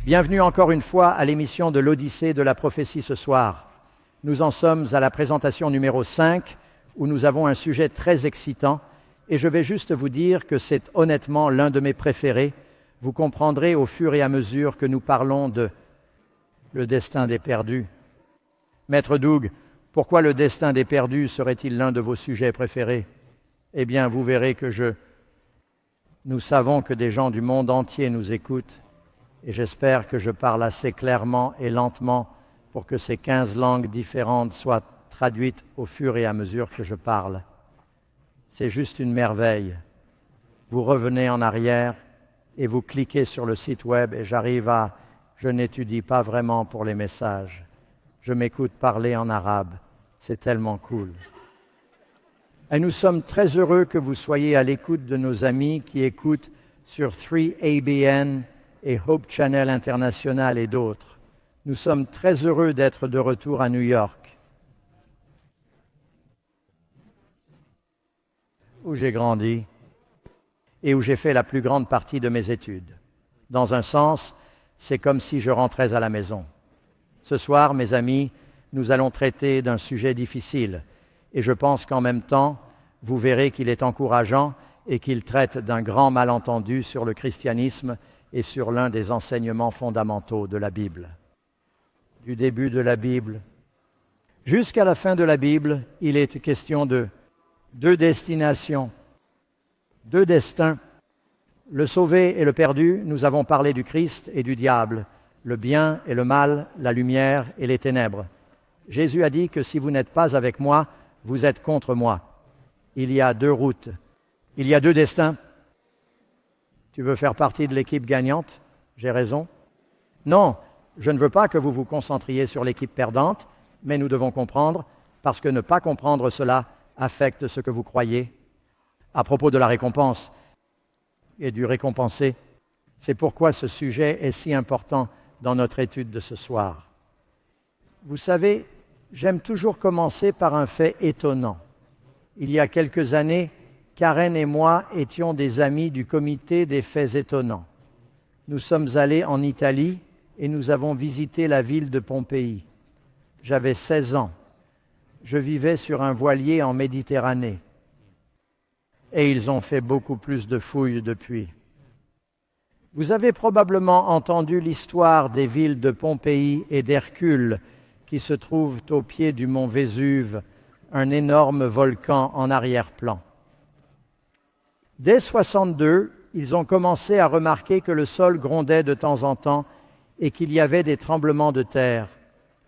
Bienvenue encore une fois à l'émission de l'Odyssée de la prophétie ce soir. Nous en sommes à la présentation numéro 5, où nous avons un sujet très excitant, et je vais juste vous dire que c'est honnêtement l'un de mes préférés. Vous comprendrez au fur et à mesure que nous parlons de le destin des perdus. Maître Doug, pourquoi le destin des perdus serait-il l'un de vos sujets préférés? Eh bien, vous verrez que nous savons que des gens du monde entier nous écoutent, et j'espère que je parle assez clairement et lentement pour que ces 15 langues différentes soient traduites au fur et à mesure que je parle. C'est juste une merveille. Vous revenez en arrière et vous cliquez sur le site web et je n'étudie pas vraiment pour les messages. Je m'écoute parler en arabe. C'est tellement cool. Et nous sommes très heureux que vous soyez à l'écoute de nos amis qui écoutent sur 3ABN et Hope Channel International et d'autres. Nous sommes très heureux d'être de retour à New York, où j'ai grandi et où j'ai fait la plus grande partie de mes études. Dans un sens, c'est comme si je rentrais à la maison. Ce soir, mes amis, nous allons traiter d'un sujet difficile et je pense qu'en même temps, vous verrez qu'il est encourageant et qu'il traite d'un grand malentendu sur le christianisme et sur l'un des enseignements fondamentaux de la Bible. Du début de la Bible jusqu'à la fin de la Bible, il est question de deux destinations, deux destins. Le sauvé et le perdu, nous avons parlé du Christ et du diable, le bien et le mal, la lumière et les ténèbres. Jésus a dit que si vous n'êtes pas avec moi, vous êtes contre moi. Il y a deux routes, il y a deux destins. Tu veux faire partie de l'équipe gagnante? J'ai raison? Non, je ne veux pas que vous vous concentriez sur l'équipe perdante, mais nous devons comprendre, parce que ne pas comprendre cela affecte ce que vous croyez. À propos de la récompense et du récompensé, c'est pourquoi ce sujet est si important dans notre étude de ce soir. Vous savez, j'aime toujours commencer par un fait étonnant. Il y a quelques années, Karen et moi étions des amis du comité des faits étonnants. Nous sommes allés en Italie et nous avons visité la ville de Pompéi. J'avais 16 ans. Je vivais sur un voilier en Méditerranée. Et ils ont fait beaucoup plus de fouilles depuis. Vous avez probablement entendu l'histoire des villes de Pompéi et d'Hercule qui se trouvent au pied du mont Vésuve, un énorme volcan en arrière-plan. Dès 62, ils ont commencé à remarquer que le sol grondait de temps en temps et qu'il y avait des tremblements de terre.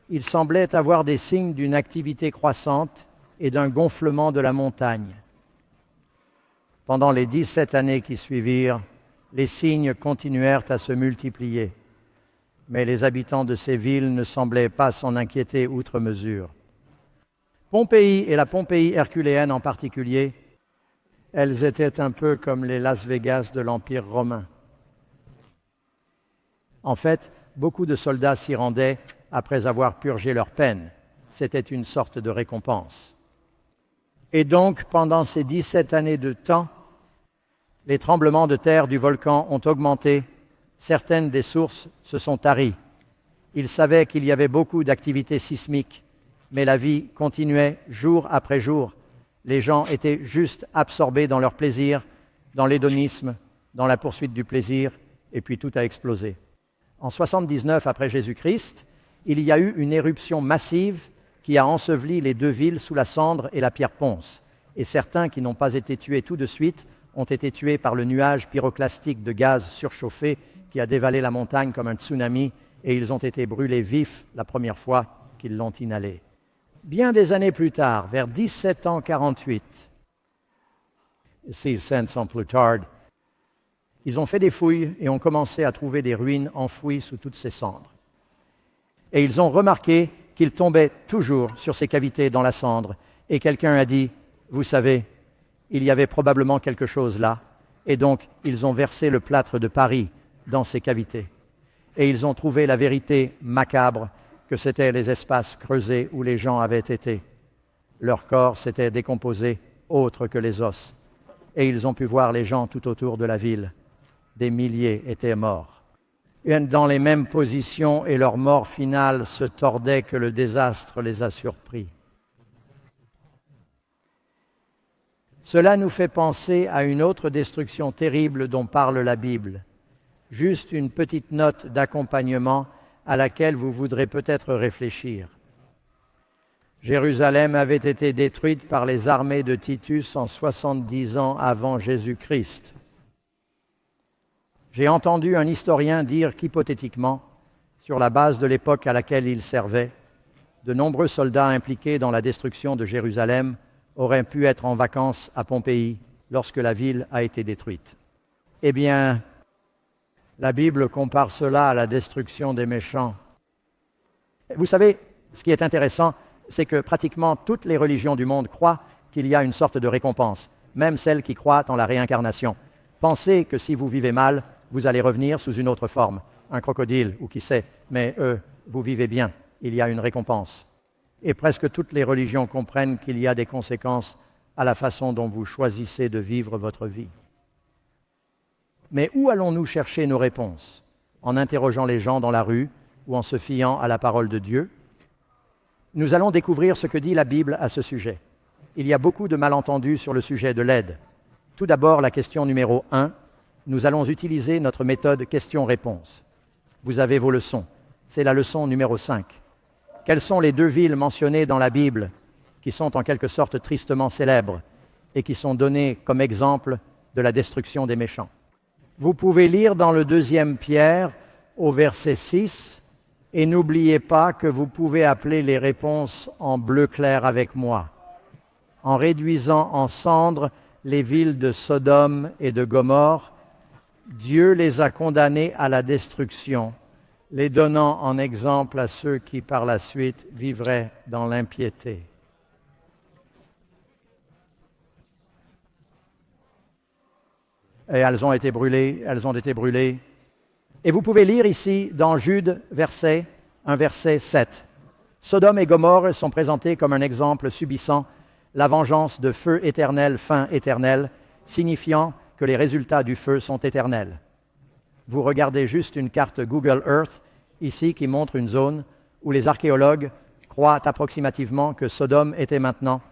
Il semblait avoir des signes d'une activité croissante et d'un gonflement de la montagne. Pendant les 17 années qui suivirent, les signes continuèrent à se multiplier. Mais les habitants de ces villes ne semblaient pas s'en inquiéter outre mesure. Pompéi et la Pompéi herculéenne en particulier, elles étaient un peu comme les Las Vegas de l'Empire romain. En fait, beaucoup de soldats s'y rendaient après avoir purgé leur peine. C'était une sorte de récompense. Et donc, pendant ces 17 années de temps, les tremblements de terre du volcan ont augmenté. Certaines des sources se sont taries. Ils savaient qu'il y avait beaucoup d'activités sismiques, mais la vie continuait jour après jour. Les gens étaient juste absorbés dans leur plaisir, dans l'hédonisme, dans la poursuite du plaisir, et puis tout a explosé. En 79 après Jésus-Christ, il y a eu une éruption massive qui a enseveli les deux villes sous la cendre et la pierre ponce. Et certains qui n'ont pas été tués tout de suite ont été tués par le nuage pyroclastique de gaz surchauffé qui a dévalé la montagne comme un tsunami, et ils ont été brûlés vifs la première fois qu'ils l'ont inhalé. Bien des années plus tard, vers 1748, 1600 plus tard, ils ont fait des fouilles et ont commencé à trouver des ruines enfouies sous toutes ces cendres. Et ils ont remarqué qu'il tombait toujours sur ces cavités dans la cendre. Et quelqu'un a dit, vous savez, il y avait probablement quelque chose là. Et donc, ils ont versé le plâtre de Paris dans ces cavités. Et ils ont trouvé la vérité macabre que c'étaient les espaces creusés où les gens avaient été. Leur corps s'était décomposé autre que les os. Et ils ont pu voir les gens tout autour de la ville. Des milliers étaient morts. dans les mêmes positions et leur mort finale se tordait que le désastre les a surpris. Cela nous fait penser à une autre destruction terrible dont parle la Bible. Juste une petite note d'accompagnement à laquelle vous voudrez peut-être réfléchir. Jérusalem avait été détruite par les armées de Titus en 70 ans avant Jésus-Christ. J'ai entendu un historien dire qu'hypothétiquement, sur la base de l'époque à laquelle il servait, de nombreux soldats impliqués dans la destruction de Jérusalem auraient pu être en vacances à Pompéi lorsque la ville a été détruite. Eh bien, la Bible compare cela à la destruction des méchants. Vous savez, ce qui est intéressant, c'est que pratiquement toutes les religions du monde croient qu'il y a une sorte de récompense, même celles qui croient en la réincarnation. Pensez que si vous vivez mal, vous allez revenir sous une autre forme, un crocodile ou qui sait, mais vous vivez bien, il y a une récompense. Et presque toutes les religions comprennent qu'il y a des conséquences à la façon dont vous choisissez de vivre votre vie. Mais où allons-nous chercher nos réponses? En interrogeant les gens dans la rue ou en se fiant à la parole de Dieu? Nous allons découvrir ce que dit la Bible à ce sujet. Il y a beaucoup de malentendus sur le sujet de l'aide. Tout d'abord, la question numéro 1, nous allons utiliser notre méthode question-réponse. Vous avez vos leçons. C'est la leçon numéro 5. Quelles sont les 2 villes mentionnées dans la Bible qui sont en quelque sorte tristement célèbres et qui sont données comme exemple de la destruction des méchants? Vous pouvez lire dans le 2e Pierre au verset 6 et n'oubliez pas que vous pouvez appeler les réponses en bleu clair avec moi. En réduisant en cendres les villes de Sodome et de Gomorrhe, Dieu les a condamnées à la destruction, les donnant en exemple à ceux qui par la suite vivraient dans l'impiété. Et elles ont été brûlées. Et vous pouvez lire ici dans Jude, un verset 7. Sodome et Gomorrhe sont présentés comme un exemple subissant la vengeance de feu éternel, fin éternel, signifiant que les résultats du feu sont éternels. Vous regardez juste une carte Google Earth ici qui montre une zone où les archéologues croient approximativement que Sodome était maintenant.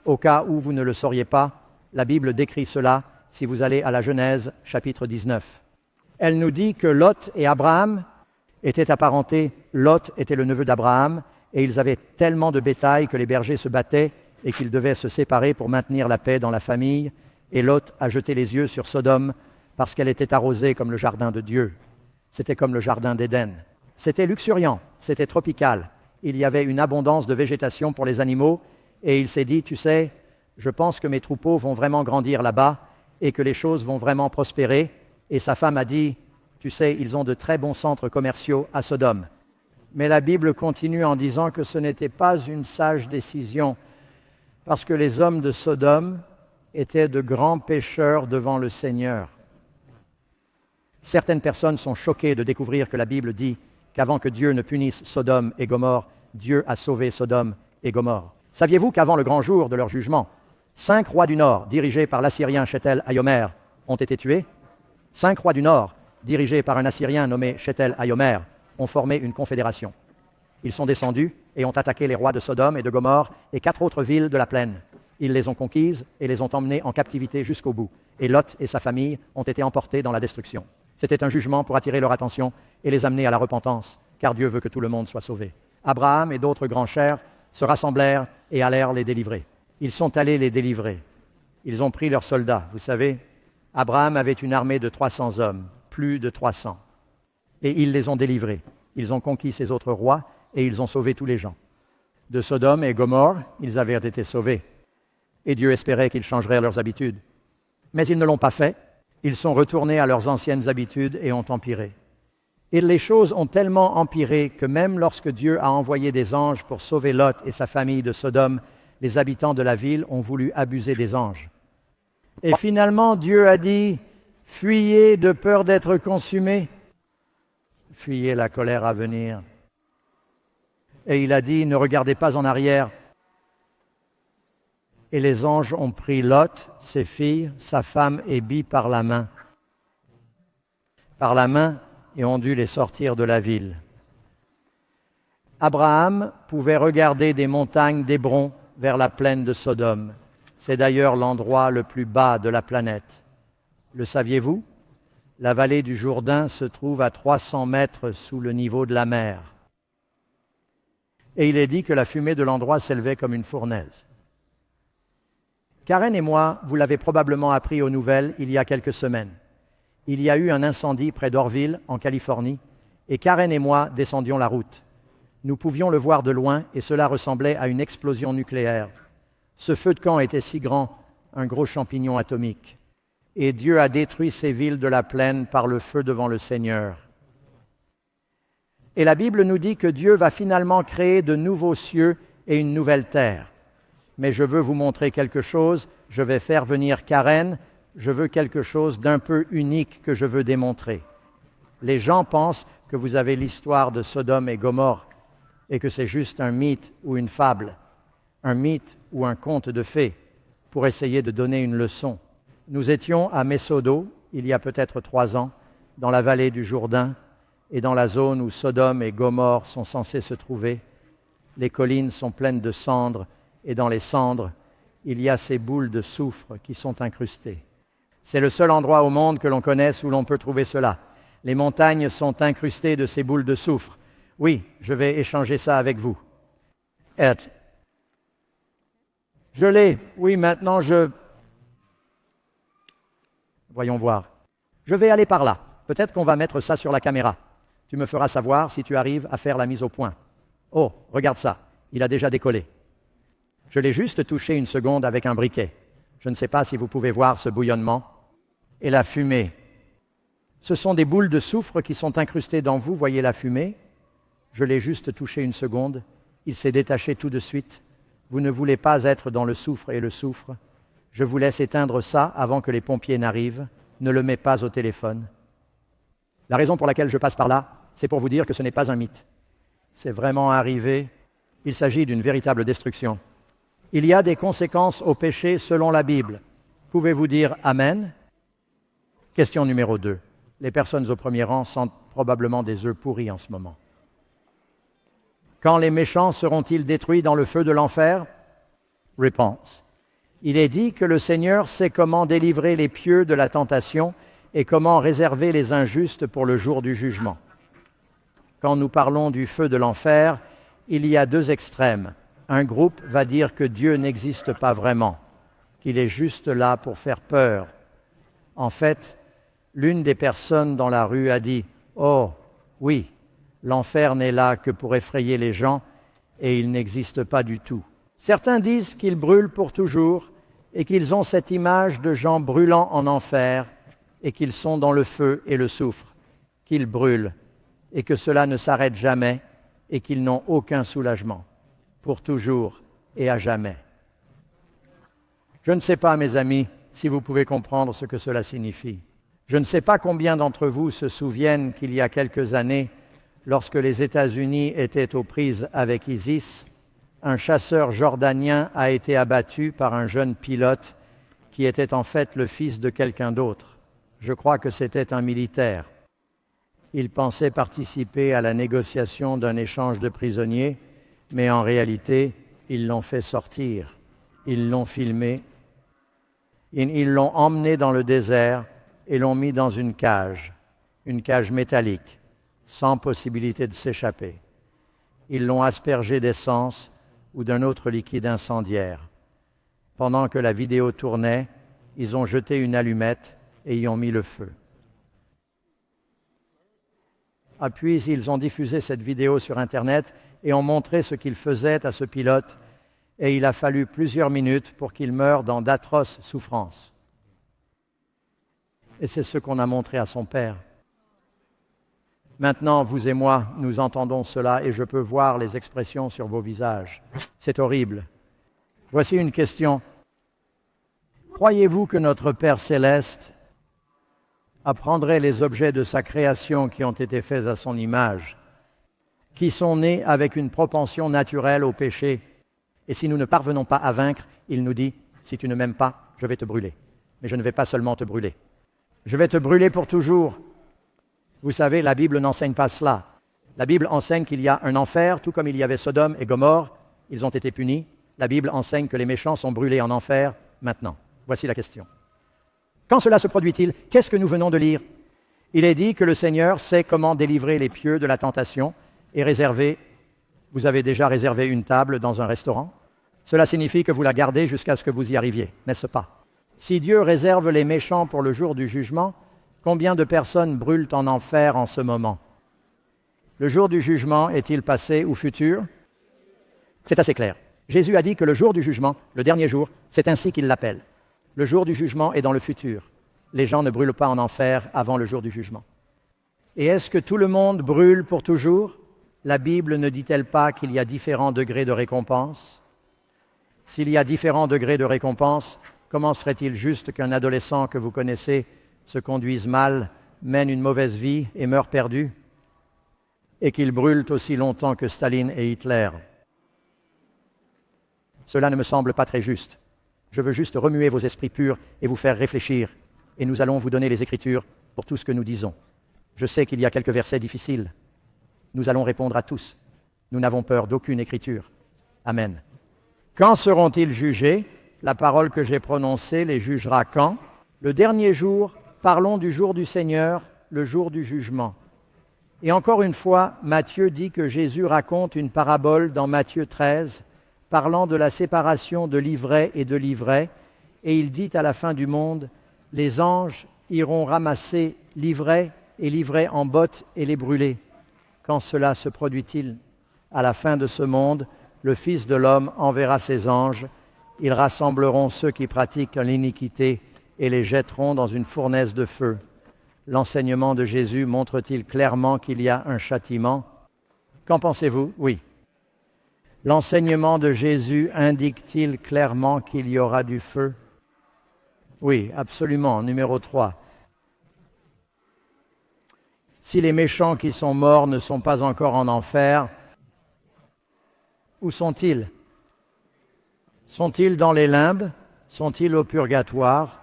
Au cas où vous ne le sauriez pas, la Bible décrit cela si vous allez à la Genèse, chapitre 19. Elle nous dit que Lot et Abraham étaient apparentés. Lot était le neveu d'Abraham et ils avaient tellement de bétail que les bergers se battaient et qu'ils devaient se séparer pour maintenir la paix dans la famille. Et Lot a jeté les yeux sur Sodome parce qu'elle était arrosée comme le jardin de Dieu. C'était comme le jardin d'Éden. C'était luxuriant, c'était tropical. Il y avait une abondance de végétation pour les animaux et il s'est dit, tu sais, je pense que mes troupeaux vont vraiment grandir là-bas et que les choses vont vraiment prospérer. Et sa femme a dit, tu sais, ils ont de très bons centres commerciaux à Sodome. Mais la Bible continue en disant que ce n'était pas une sage décision parce que les hommes de Sodome étaient de grands pécheurs devant le Seigneur. Certaines personnes sont choquées de découvrir que la Bible dit qu'avant que Dieu ne punisse Sodome et Gomorrhe, Dieu a sauvé Sodome et Gomorrhe. Saviez-vous qu'avant le grand jour de leur jugement, 5 rois du Nord, dirigés par l'Assyrien Shethel-Hayomer, ont été tués? 5 rois du Nord, dirigés par un Assyrien nommé Shethel-Hayomer, ont formé une confédération. Ils sont descendus et ont attaqué les rois de Sodome et de Gomorrhe et 4 autres villes de la plaine. Ils les ont conquises et les ont emmenées en captivité jusqu'au bout. Et Lot et sa famille ont été emportés dans la destruction. C'était un jugement pour attirer leur attention et les amener à la repentance, car Dieu veut que tout le monde soit sauvé. Abraham et d'autres grands chers se rassemblèrent et allèrent les délivrer. Ils sont allés les délivrer. Ils ont pris leurs soldats. Vous savez, Abraham avait une armée de 300 hommes, plus de 300. Et ils les ont délivrés. Ils ont conquis ces autres rois et ils ont sauvé tous les gens. De Sodome et Gomorrhe, ils avaient été sauvés. Et Dieu espérait qu'ils changeraient leurs habitudes. Mais ils ne l'ont pas fait. Ils sont retournés à leurs anciennes habitudes et ont empiré. Et les choses ont tellement empiré que même lorsque Dieu a envoyé des anges pour sauver Lot et sa famille de Sodome, les habitants de la ville ont voulu abuser des anges. Et finalement, Dieu a dit, « Fuyez de peur d'être consumés. Fuyez la colère à venir. » Et il a dit, « Ne regardez pas en arrière. » Et les anges ont pris Lot, ses filles, sa femme et Bi par la main. Par la main, et ont dû les sortir de la ville. Abraham pouvait regarder des montagnes d'Hébron vers la plaine de Sodome. C'est d'ailleurs l'endroit le plus bas de la planète. Le saviez-vous? La vallée du Jourdain se trouve à 300 mètres sous le niveau de la mer. Et il est dit que la fumée de l'endroit s'élevait comme une fournaise. Karen et moi, vous l'avez probablement appris aux nouvelles il y a quelques semaines. Il y a eu un incendie près d'Orville, en Californie, et Karen et moi descendions la route. Nous pouvions le voir de loin et cela ressemblait à une explosion nucléaire. Ce feu de camp était si grand, un gros champignon atomique. Et Dieu a détruit ces villes de la plaine par le feu devant le Seigneur. Et la Bible nous dit que Dieu va finalement créer de nouveaux cieux et une nouvelle terre. Mais je veux vous montrer quelque chose, je vais faire venir Karen, je veux quelque chose d'un peu unique que je veux démontrer. Les gens pensent que vous avez l'histoire de Sodome et Gomorrhe et que c'est juste un mythe ou une fable, un mythe ou un conte de fées pour essayer de donner une leçon. Nous étions à Mesodo, il y a peut-être 3 ans, dans la vallée du Jourdain et dans la zone où Sodome et Gomorrhe sont censés se trouver. Les collines sont pleines de cendres et dans les cendres, il y a ces boules de soufre qui sont incrustées. C'est le seul endroit au monde que l'on connaisse où l'on peut trouver cela. Les montagnes sont incrustées de ces boules de soufre. Oui, je vais échanger ça avec vous. Ed. Je l'ai. Oui, maintenant Voyons voir. Je vais aller par là. Peut-être qu'on va mettre ça sur la caméra. Tu me feras savoir si tu arrives à faire la mise au point. Oh, regarde ça. Il a déjà décollé. Je l'ai juste touché une seconde avec un briquet. Je ne sais pas si vous pouvez voir ce bouillonnement. Et la fumée. Ce sont des boules de soufre qui sont incrustées dans vous. Voyez la fumée? Je l'ai juste touché une seconde. Il s'est détaché tout de suite. Vous ne voulez pas être dans le soufre et le soufre. Je vous laisse éteindre ça avant que les pompiers n'arrivent. Ne le mets pas au téléphone. La raison pour laquelle je passe par là, c'est pour vous dire que ce n'est pas un mythe. C'est vraiment arrivé. Il s'agit d'une véritable destruction. Il y a des conséquences au péché selon la Bible. Pouvez-vous dire Amen? Question numéro 2. Les personnes au premier rang sentent probablement des œufs pourris en ce moment. Quand les méchants seront-ils détruits dans le feu de l'enfer? Réponse. Il est dit que le Seigneur sait comment délivrer les pieux de la tentation et comment réserver les injustes pour le jour du jugement. Quand nous parlons du feu de l'enfer, il y a 2 extrêmes. Un groupe va dire que Dieu n'existe pas vraiment, qu'il est juste là pour faire peur. En fait, l'une des personnes dans la rue a dit « Oh, oui, l'enfer n'est là que pour effrayer les gens et il n'existe pas du tout. » Certains disent qu'ils brûlent pour toujours et qu'ils ont cette image de gens brûlant en enfer et qu'ils sont dans le feu et le soufre, qu'ils brûlent et que cela ne s'arrête jamais et qu'ils n'ont aucun soulagement, pour toujours et à jamais. Je ne sais pas, mes amis, si vous pouvez comprendre ce que cela signifie. Je ne sais pas combien d'entre vous se souviennent qu'il y a quelques années, lorsque les États-Unis étaient aux prises avec ISIS, un chasseur jordanien a été abattu par un jeune pilote qui était en fait le fils de quelqu'un d'autre. Je crois que c'était un militaire. Il pensait participer à la négociation d'un échange de prisonniers, mais en réalité, ils l'ont fait sortir. Ils l'ont filmé. Ils l'ont emmené dans le désert et l'ont mis dans une cage métallique, sans possibilité de s'échapper. Ils l'ont aspergé d'essence ou d'un autre liquide incendiaire. Pendant que la vidéo tournait, ils ont jeté une allumette et y ont mis le feu. Puis ils ont diffusé cette vidéo sur Internet et ont montré ce qu'il faisait à ce pilote, et il a fallu plusieurs minutes pour qu'il meure dans d'atroces souffrances. Et c'est ce qu'on a montré à son père. Maintenant, vous et moi, nous entendons cela et je peux voir les expressions sur vos visages. C'est horrible. Voici une question. Croyez-vous que notre Père céleste apprendrait les objets de sa création qui ont été faits à son image, qui sont nés avec une propension naturelle au péché, et si nous ne parvenons pas à vaincre, il nous dit, si tu ne m'aimes pas, je vais te brûler. Mais je ne vais pas seulement te brûler. Je vais te brûler pour toujours. Vous savez, la Bible n'enseigne pas cela. La Bible enseigne qu'il y a un enfer, tout comme il y avait Sodome et Gomorrhe. Ils ont été punis. La Bible enseigne que les méchants sont brûlés en enfer maintenant. Voici la question. Quand cela se produit-il? Qu'est-ce que nous venons de lire? Il est dit que le Seigneur sait comment délivrer les pieux de la tentation et réserver. Vous avez déjà réservé une table dans un restaurant? Cela signifie que vous la gardez jusqu'à ce que vous y arriviez, n'est-ce pas? Si Dieu réserve les méchants pour le jour du jugement, combien de personnes brûlent en enfer en ce moment? Le jour du jugement est-il passé ou futur? C'est assez clair. Jésus a dit que le jour du jugement, le dernier jour, c'est ainsi qu'il l'appelle. Le jour du jugement est dans le futur. Les gens ne brûlent pas en enfer avant le jour du jugement. Et est-ce que tout le monde brûle pour toujours? La Bible ne dit-elle pas qu'il y a différents degrés de récompense? S'il y a différents degrés de récompense, comment serait-il juste qu'un adolescent que vous connaissez se conduise mal, mène une mauvaise vie et meure perdu, et qu'il brûle aussi longtemps que Staline et Hitler? Cela ne me semble pas très juste. Je veux juste remuer vos esprits purs et vous faire réfléchir, et nous allons vous donner les Écritures pour tout ce que nous disons. Je sais qu'il y a quelques versets difficiles. Nous allons répondre à tous. Nous n'avons peur d'aucune Écriture. Amen. Quand seront-ils jugés? La parole que j'ai prononcée les jugera quand? Le dernier jour, parlons du jour du Seigneur, le jour du jugement. Et encore une fois, Matthieu dit que Jésus raconte une parabole dans Matthieu 13, parlant de la séparation de l'ivraie et de l'ivraie, et il dit à la fin du monde, « Les anges iront ramasser l'ivraie et l'ivraie en botte et les brûler. Quand cela se produit-il? À la fin de ce monde, le Fils de l'homme enverra ses anges, ils rassembleront ceux qui pratiquent l'iniquité et les jetteront dans une fournaise de feu. » L'enseignement de Jésus montre-t-il clairement qu'il y a un châtiment? Qu'en pensez-vous? Oui. L'enseignement de Jésus indique-t-il clairement qu'il y aura du feu? Oui, absolument. Numéro 3. Si les méchants qui sont morts ne sont pas encore en enfer, où sont-ils? Sont-ils dans les limbes? Sont-ils au purgatoire?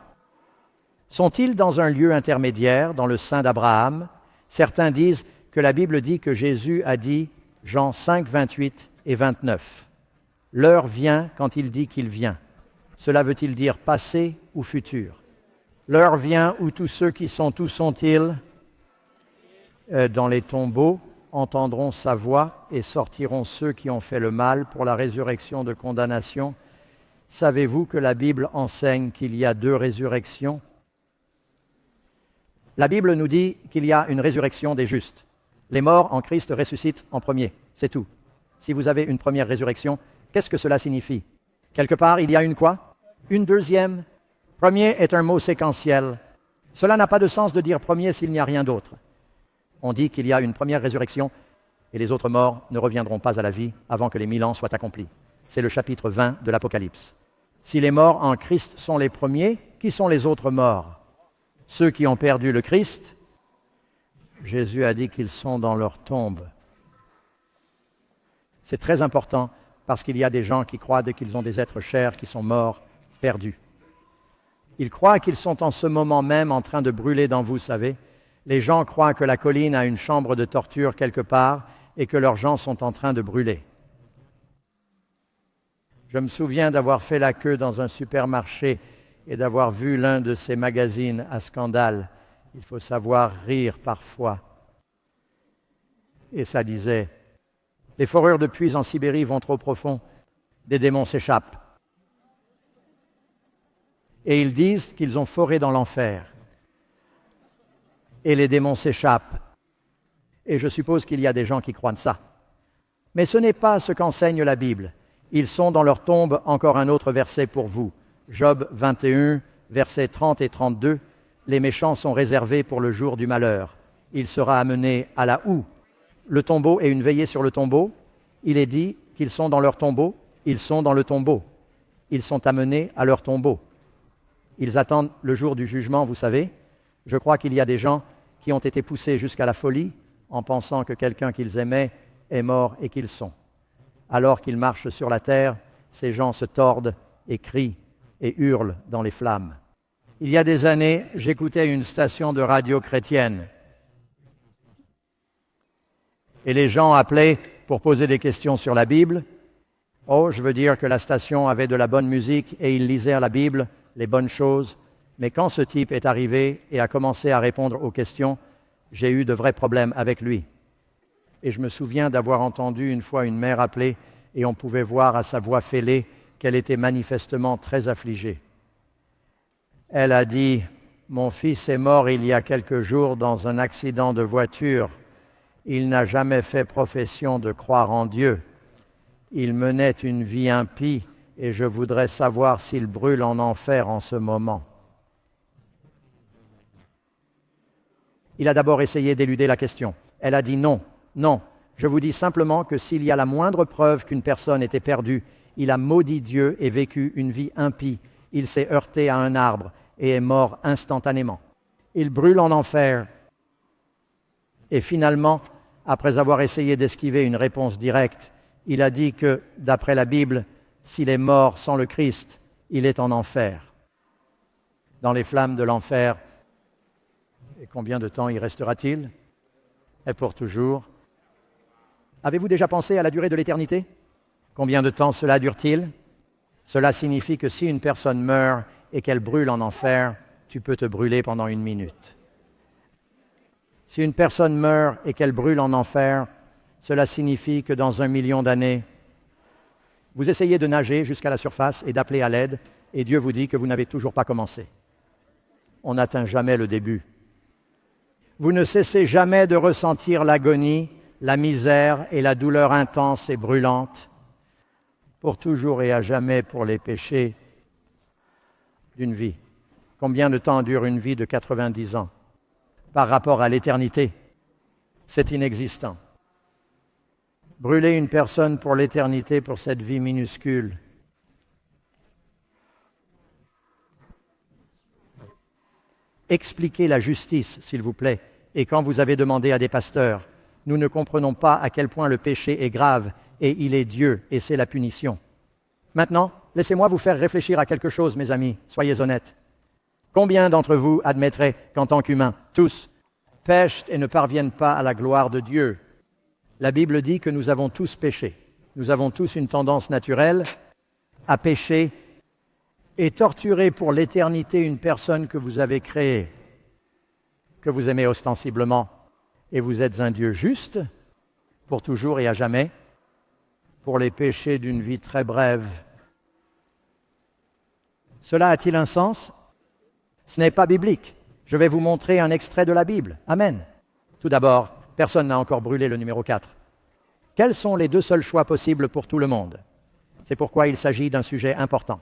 Sont-ils dans un lieu intermédiaire, dans le sein d'Abraham? Certains disent que la Bible dit que Jésus a dit, Jean 5, 28 et 29, « L'heure vient quand il dit qu'il vient. » Cela veut-il dire passé ou futur? L'heure vient où tous ceux qui sont, où sont-ils? Dans les tombeaux, entendront sa voix et sortiront ceux qui ont fait le mal pour la résurrection de condamnation. Savez-vous que la Bible enseigne qu'il y a 2 résurrections? La Bible nous dit qu'il y a une résurrection des justes. Les morts en Christ ressuscitent en premier, c'est tout. Si vous avez une première résurrection, qu'est-ce que cela signifie? Quelque part, il y a une quoi? Une deuxième. Premier est un mot séquentiel. Cela n'a pas de sens de dire premier s'il n'y a rien d'autre. On dit qu'il y a une première résurrection et les autres morts ne reviendront pas à la vie avant que les 1000 ans soient accomplis. C'est le chapitre 20 de l'Apocalypse. Si les morts en Christ sont les premiers, qui sont les autres morts? Ceux qui ont perdu le Christ. Jésus a dit qu'ils sont dans leur tombe. C'est très important parce qu'il y a des gens qui croient qu'ils ont des êtres chers qui sont morts, perdus. Ils croient qu'ils sont en ce moment même en train de brûler dans vous, savez. Les gens croient que la colline a une chambre de torture quelque part et que leurs gens sont en train de brûler. Je me souviens d'avoir fait la queue dans un supermarché et d'avoir vu l'un de ces magazines à scandale. Il faut savoir rire parfois. Et ça disait, « Les foreurs de puits en Sibérie vont trop profond, des démons s'échappent. » Et ils disent qu'ils ont foré dans l'enfer. Et les démons s'échappent. Et je suppose qu'il y a des gens qui croient de ça. Mais ce n'est pas ce qu'enseigne la Bible. Ils sont dans leur tombe, encore un autre verset pour vous. Job 21, versets 30 et 32. Les méchants sont réservés pour le jour du malheur. Il sera amené à la houe. Le tombeau et une veillée sur le tombeau. Il est dit qu'ils sont dans leur tombeau. Ils sont dans le tombeau. Ils sont amenés à leur tombeau. Ils attendent le jour du jugement, vous savez. Je crois qu'il y a des gens qui ont été poussés jusqu'à la folie en pensant que quelqu'un qu'ils aimaient est mort et qu'ils sont. Alors qu'ils marchent sur la terre, ces gens se tordent et crient et hurlent dans les flammes. Il y a des années, j'écoutais une station de radio chrétienne. Et les gens appelaient pour poser des questions sur la Bible. Oh, je veux dire que la station avait de la bonne musique et ils lisaient à la Bible les bonnes choses. Mais quand ce type est arrivé et a commencé à répondre aux questions, j'ai eu de vrais problèmes avec lui. Et je me souviens d'avoir entendu une fois une mère appeler et on pouvait voir à sa voix fêlée qu'elle était manifestement très affligée. Elle a dit « Mon fils est mort il y a quelques jours dans un accident de voiture. Il n'a jamais fait profession de croire en Dieu. Il menait une vie impie et je voudrais savoir s'il brûle en enfer en ce moment. » Il a d'abord essayé d'éluder la question. Elle a dit non, non. Je vous dis simplement que s'il y a la moindre preuve qu'une personne était perdue, il a maudit Dieu et vécu une vie impie. Il s'est heurté à un arbre et est mort instantanément. Il brûle en enfer. Et finalement, après avoir essayé d'esquiver une réponse directe, il a dit que, d'après la Bible, s'il est mort sans le Christ, il est en enfer. Dans les flammes de l'enfer. Et combien de temps y restera-t-il? Et pour toujours. Avez-vous déjà pensé à la durée de l'éternité? Combien de temps cela dure-t-il? Cela signifie que si une personne meurt et qu'elle brûle en enfer, tu peux te brûler pendant 1 minute. Si une personne meurt et qu'elle brûle en enfer, cela signifie que dans 1 million d'années, vous essayez de nager jusqu'à la surface et d'appeler à l'aide, et Dieu vous dit que vous n'avez toujours pas commencé. On n'atteint jamais le début. Vous ne cessez jamais de ressentir l'agonie, la misère et la douleur intense et brûlante, pour toujours et à jamais pour les péchés d'une vie. Combien de temps dure une vie de 90 ans? Par rapport à l'éternité, c'est inexistant. Brûler une personne pour l'éternité, pour cette vie minuscule. Expliquez la justice, s'il vous plaît. Et quand vous avez demandé à des pasteurs, nous ne comprenons pas à quel point le péché est grave et il est Dieu et c'est la punition. Maintenant, laissez-moi vous faire réfléchir à quelque chose, mes amis, soyez honnêtes. Combien d'entre vous admettraient qu'en tant qu'humains, tous, pêchent et ne parviennent pas à la gloire de Dieu? La Bible dit que nous avons tous péché. Nous avons tous une tendance naturelle à pécher et torturer pour l'éternité une personne que vous avez créée, que vous aimez ostensiblement, et vous êtes un Dieu juste, pour toujours et à jamais, pour les péchés d'une vie très brève. Cela a-t-il un sens? Ce n'est pas biblique. Je vais vous montrer un extrait de la Bible. Amen. Tout d'abord, personne n'a encore brûlé le numéro 4. Quels sont les 2 seuls choix possibles pour tout le monde? C'est pourquoi il s'agit d'un sujet important.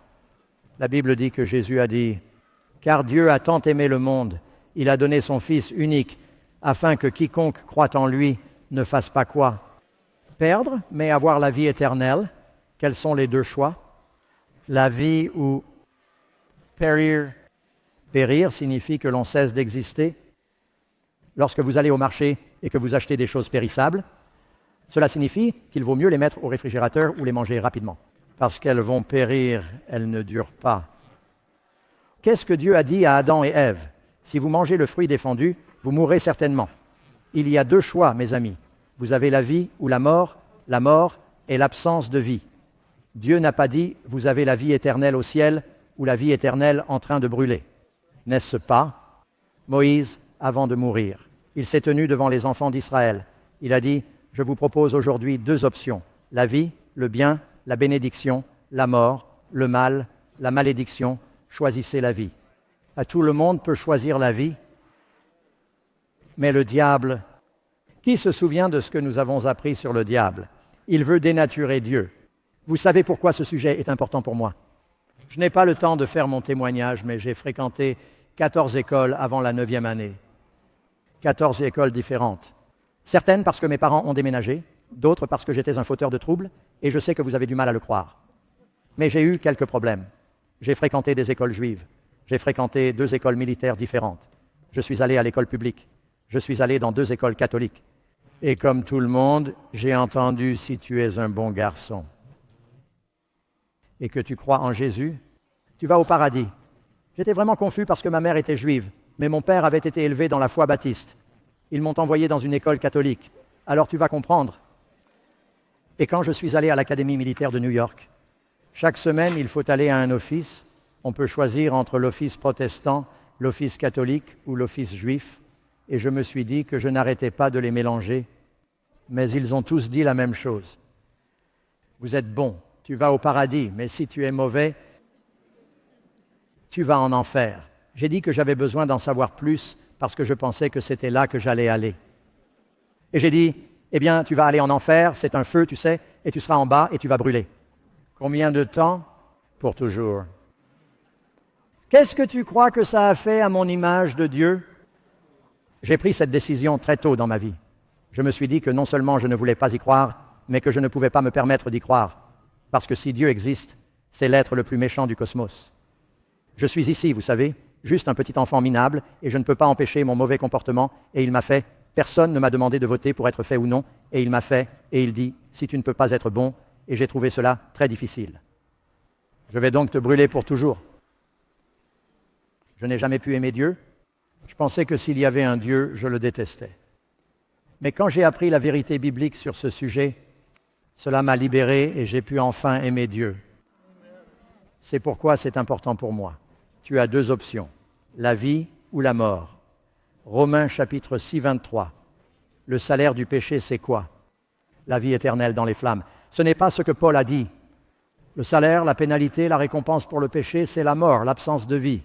La Bible dit que Jésus a dit « Car Dieu a tant aimé le monde, il a donné son Fils unique, afin que quiconque croit en lui ne fasse pas quoi? Perdre, mais avoir la vie éternelle. » Quels sont les 2 choix? La vie ou périr. Périr signifie que l'on cesse d'exister. Lorsque vous allez au marché et que vous achetez des choses périssables, cela signifie qu'il vaut mieux les mettre au réfrigérateur ou les manger rapidement. Parce qu'elles vont périr, elles ne durent pas. Qu'est-ce que Dieu a dit à Adam et Ève? Si vous mangez le fruit défendu, vous mourrez certainement. Il y a 2 choix, mes amis. Vous avez la vie ou la mort est l'absence de vie. Dieu n'a pas dit « vous avez la vie éternelle au ciel » ou la vie éternelle en train de brûler. N'est-ce pas? Moïse, avant de mourir, il s'est tenu devant les enfants d'Israël. Il a dit « Je vous propose aujourd'hui 2 options, la vie, le bien, la bénédiction, la mort, le mal, la malédiction, choisissez la vie. » Tout le monde peut choisir la vie, mais le diable, qui se souvient de ce que nous avons appris sur le diable? Il veut dénaturer Dieu. Vous savez pourquoi ce sujet est important pour moi? Je n'ai pas le temps de faire mon témoignage, mais j'ai fréquenté 14 écoles avant la 9e année. 14 écoles différentes. Certaines parce que mes parents ont déménagé, d'autres parce que j'étais un fauteur de troubles, et je sais que vous avez du mal à le croire. Mais j'ai eu quelques problèmes. J'ai fréquenté des écoles juives. J'ai fréquenté 2 écoles militaires différentes. Je suis allé à l'école publique. Je suis allé dans 2 écoles catholiques. Et comme tout le monde, j'ai entendu « si tu es un bon garçon et que tu crois en Jésus, tu vas au paradis ». J'étais vraiment confus parce que ma mère était juive, mais mon père avait été élevé dans la foi baptiste. Ils m'ont envoyé dans une école catholique. alors tu vas comprendre. Et quand je suis allé à l'Académie militaire de New York, chaque semaine, il faut aller à un office. On peut choisir entre l'office protestant, l'office catholique ou l'office juif. Et je me suis dit que je n'arrêtais pas de les mélanger. Mais ils ont tous dit la même chose. Vous êtes bon, tu vas au paradis, mais si tu es mauvais, tu vas en enfer. J'ai dit que j'avais besoin d'en savoir plus parce que je pensais que c'était là que j'allais aller. Et j'ai dit, eh bien, tu vas aller en enfer, c'est un feu, tu sais, et tu seras en bas et tu vas brûler. Combien de temps? Pour toujours. Qu'est-ce que tu crois que ça a fait à mon image de Dieu? J'ai pris cette décision très tôt dans ma vie. Je me suis dit que non seulement je ne voulais pas y croire, mais que je ne pouvais pas me permettre d'y croire. Parce que si Dieu existe, c'est l'être le plus méchant du cosmos. Je suis ici, vous savez, juste un petit enfant minable, et je ne peux pas empêcher mon mauvais comportement, et il m'a fait, personne ne m'a demandé de voter pour être fait ou non, et il m'a fait, et il dit, si tu ne peux pas être bon, et j'ai trouvé cela très difficile. Je vais donc te brûler pour toujours. Je n'ai jamais pu aimer Dieu. Je pensais que s'il y avait un Dieu, je le détestais. Mais quand j'ai appris la vérité biblique sur ce sujet, cela m'a libéré et j'ai pu enfin aimer Dieu. C'est pourquoi c'est important pour moi. Tu as deux options, la vie ou la mort. Romains chapitre 6, 23. Le salaire du péché, c'est quoi? La vie éternelle dans les flammes. Ce n'est pas ce que Paul a dit. Le salaire, la pénalité, la récompense pour le péché, c'est la mort, l'absence de vie.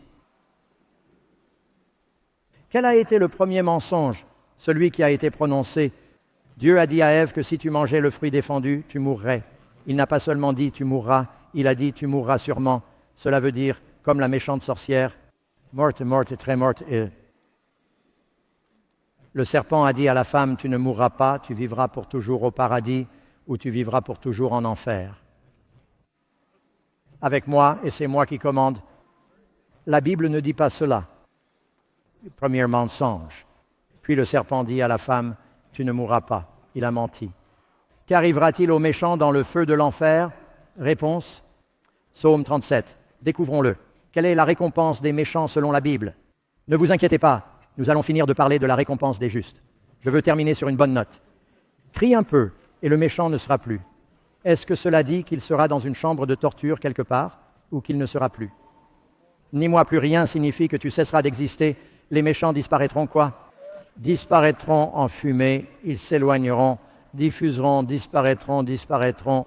Quel a été le premier mensonge? Celui qui a été prononcé. Dieu a dit à Ève que si tu mangeais le fruit défendu, tu mourrais. Il n'a pas seulement dit tu mourras, il a dit tu mourras sûrement. Cela veut dire, comme la méchante sorcière, morte, morte, très morte. Le serpent a dit à la femme, tu ne mourras pas, tu vivras pour toujours au paradis ou tu vivras pour toujours en enfer. Avec moi, et c'est moi qui commande, la Bible ne dit pas cela. Premier mensonge. Puis le serpent dit à la femme, tu ne mourras pas. Il a menti. Qu'arrivera-t-il aux méchants dans le feu de l'enfer? Réponse, Psaume 37. Découvrons-le. Quelle est la récompense des méchants selon la Bible? Ne vous inquiétez pas, nous allons finir de parler de la récompense des justes. Je veux terminer sur une bonne note. Crie un peu, et le méchant ne sera plus. Est-ce que cela dit qu'il sera dans une chambre de torture quelque part, ou qu'il ne sera plus? Ni moi plus rien signifie que tu cesseras d'exister. Les méchants disparaîtront quoi? Disparaîtront en fumée, ils s'éloigneront, diffuseront, disparaîtront.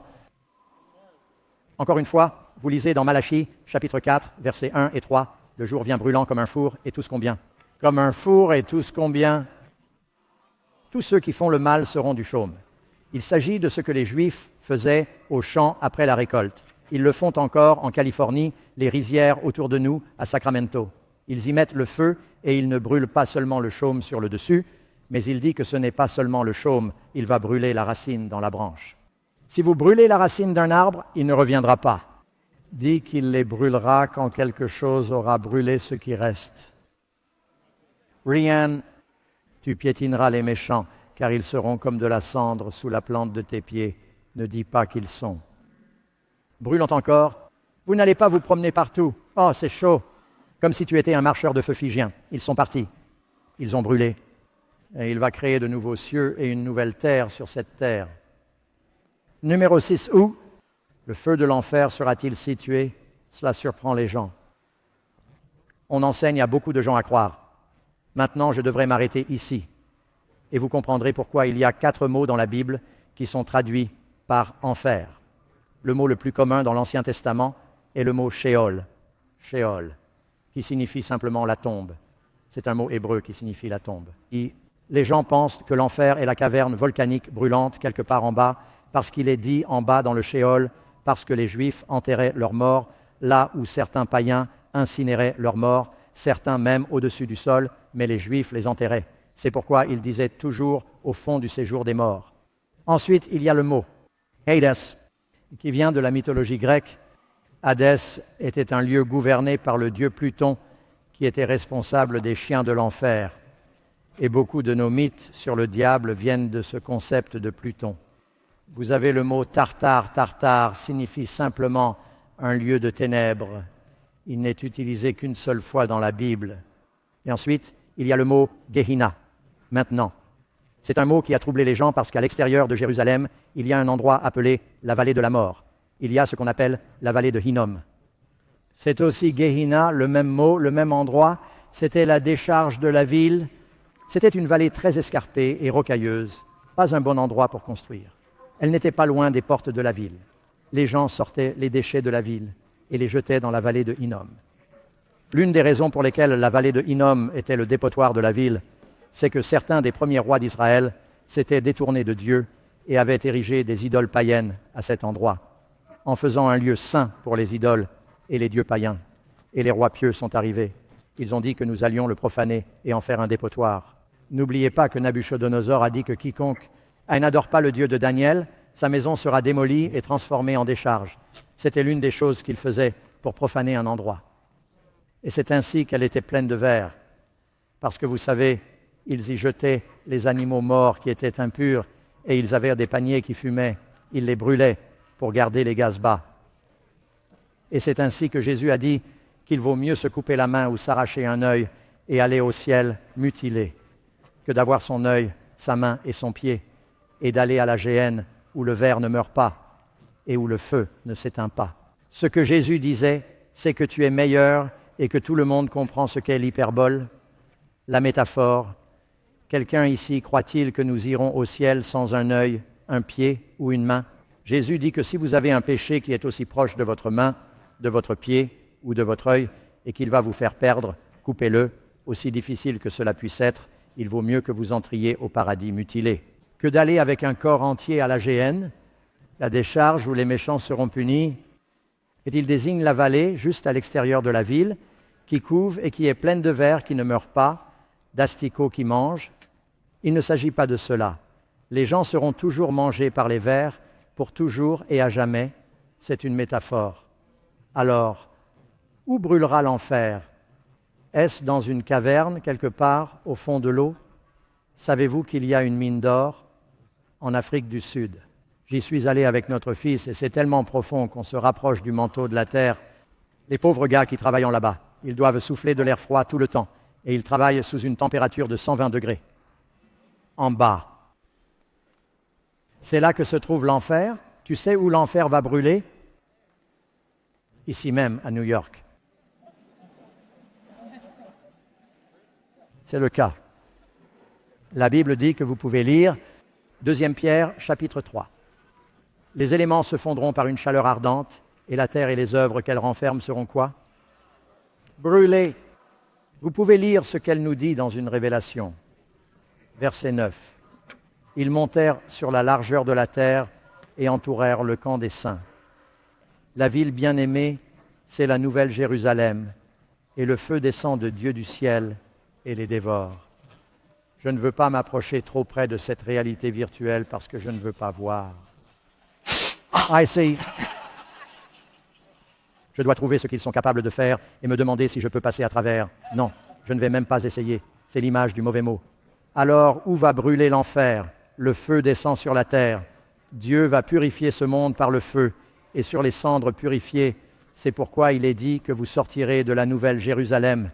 Encore une fois, vous lisez dans Malachie, chapitre 4, versets 1 et 3, le jour vient brûlant comme un four et tout ce combien. Comme un four et tout ce combien. Tous ceux qui font le mal seront du chaume. Il s'agit de ce que les Juifs faisaient aux champs après la récolte. Ils le font encore en Californie, les rizières autour de nous, à Sacramento. Ils y mettent le feu et ils ne brûlent pas seulement le chaume sur le dessus, mais il dit que ce n'est pas seulement le chaume, il va brûler la racine dans la branche. Si vous brûlez la racine d'un arbre, il ne reviendra pas. Dit qu'il les brûlera quand quelque chose aura brûlé ce qui reste. Rien, tu piétineras les méchants, car ils seront comme de la cendre sous la plante de tes pieds. Ne dis pas qu'ils sont. Brûlant encore, vous n'allez pas vous promener partout. Oh, c'est chaud. Comme si tu étais un marcheur de feu fygien. Ils sont partis. Ils ont brûlé. Et il va créer de nouveaux cieux et une nouvelle terre sur cette terre. Numéro 6, où le feu de l'enfer sera-t-il situé? Cela surprend les gens. On enseigne à beaucoup de gens à croire. Maintenant, je devrais m'arrêter ici. Et vous comprendrez pourquoi il y a 4 mots dans la Bible qui sont traduits par enfer. Le mot le plus commun dans l'Ancien Testament est le mot Sheol. Sheol, qui signifie simplement la tombe. C'est un mot hébreu qui signifie la tombe. Et les gens pensent que l'enfer est la caverne volcanique brûlante quelque part en bas, parce qu'il est dit en bas dans le Sheol, parce que les Juifs enterraient leurs morts là où certains païens incinéraient leurs morts, certains même au-dessus du sol, mais les Juifs les enterraient. C'est pourquoi ils disaient toujours au fond du séjour des morts. Ensuite, il y a le mot Hades, qui vient de la mythologie grecque. Hadès était un lieu gouverné par le dieu Pluton, qui était responsable des chiens de l'enfer. Et beaucoup de nos mythes sur le diable viennent de ce concept de Pluton. Vous avez le mot Tartare. Tartare signifie simplement un lieu de ténèbres. Il n'est utilisé qu'une seule fois dans la Bible. Et ensuite, il y a le mot Gehinna, maintenant. C'est un mot qui a troublé les gens parce qu'à l'extérieur de Jérusalem, il y a un endroit appelé la vallée de la mort. Il y a ce qu'on appelle la vallée de Hinnom. C'est aussi Gehinna, le même mot, le même endroit. C'était la décharge de la ville. C'était une vallée très escarpée et rocailleuse, pas un bon endroit pour construire. Elle n'était pas loin des portes de la ville. Les gens sortaient les déchets de la ville et les jetaient dans la vallée de Hinnom. L'une des raisons pour lesquelles la vallée de Hinnom était le dépotoir de la ville, c'est que certains des premiers rois d'Israël s'étaient détournés de Dieu et avaient érigé des idoles païennes à cet endroit, en faisant un lieu saint pour les idoles et les dieux païens. Et les rois pieux sont arrivés. Ils ont dit que nous allions le profaner et en faire un dépotoir. N'oubliez pas que Nabuchodonosor a dit que quiconque n'adore pas le Dieu de Daniel, sa maison sera démolie et transformée en décharge. C'était l'une des choses qu'il faisait pour profaner un endroit. Et c'est ainsi qu'elle était pleine de vers, parce que vous savez, ils y jetaient les animaux morts qui étaient impurs, et ils avaient des paniers qui fumaient, ils les brûlaient pour garder les gaz bas. Et c'est ainsi que Jésus a dit qu'il vaut mieux se couper la main ou s'arracher un œil et aller au ciel mutilé, que d'avoir son œil, sa main et son pied, et d'aller à la géhenne où le ver ne meurt pas et où le feu ne s'éteint pas. Ce que Jésus disait, c'est que tu es meilleur et que tout le monde comprend ce qu'est l'hyperbole, la métaphore. Quelqu'un ici croit-il que nous irons au ciel sans un œil, un pied ou une main? Jésus dit que si vous avez un péché qui est aussi proche de votre main, de votre pied ou de votre œil, et qu'il va vous faire perdre, coupez-le, aussi difficile que cela puisse être, il vaut mieux que vous entriez au paradis mutilé, que d'aller avec un corps entier à la géhenne, la décharge où les méchants seront punis. Et il désigne la vallée, juste à l'extérieur de la ville, qui couve et qui est pleine de vers qui ne meurent pas, d'asticots qui mangent. Il ne s'agit pas de cela. Les gens seront toujours mangés par les vers, pour toujours et à jamais. C'est une métaphore. Alors, où brûlera l'enfer? Est-ce dans une caverne, quelque part, au fond de l'eau? Savez-vous qu'il y a une mine d'or en Afrique du Sud? J'y suis allé avec notre fils et c'est tellement profond qu'on se rapproche du manteau de la terre. Les pauvres gars qui travaillent là-bas, ils doivent souffler de l'air froid tout le temps et ils travaillent sous une température de 120 degrés. En bas. C'est là que se trouve l'enfer. Tu sais où l'enfer va brûler? Ici même, à New York. C'est le cas. La Bible dit que vous pouvez lire 2 Pierre, chapitre 3. Les éléments se fondront par une chaleur ardente, et la terre et les œuvres qu'elle renferme seront quoi? Brûlées. Vous pouvez lire ce qu'elle nous dit dans une révélation. Verset 9. Ils montèrent sur la largeur de la terre et entourèrent le camp des saints. La ville bien-aimée, c'est la nouvelle Jérusalem, et le feu descend de Dieu du ciel et les dévore. Je ne veux pas m'approcher trop près de cette réalité virtuelle parce que je ne veux pas voir. I see. Je dois trouver ce qu'ils sont capables de faire et me demander si je peux passer à travers. Non, je ne vais même pas essayer. C'est l'image du mauvais mot. Alors, où va brûler l'enfer? Le feu descend sur la terre. Dieu va purifier ce monde par le feu, et sur les cendres purifiées, c'est pourquoi il est dit que vous sortirez de la nouvelle Jérusalem.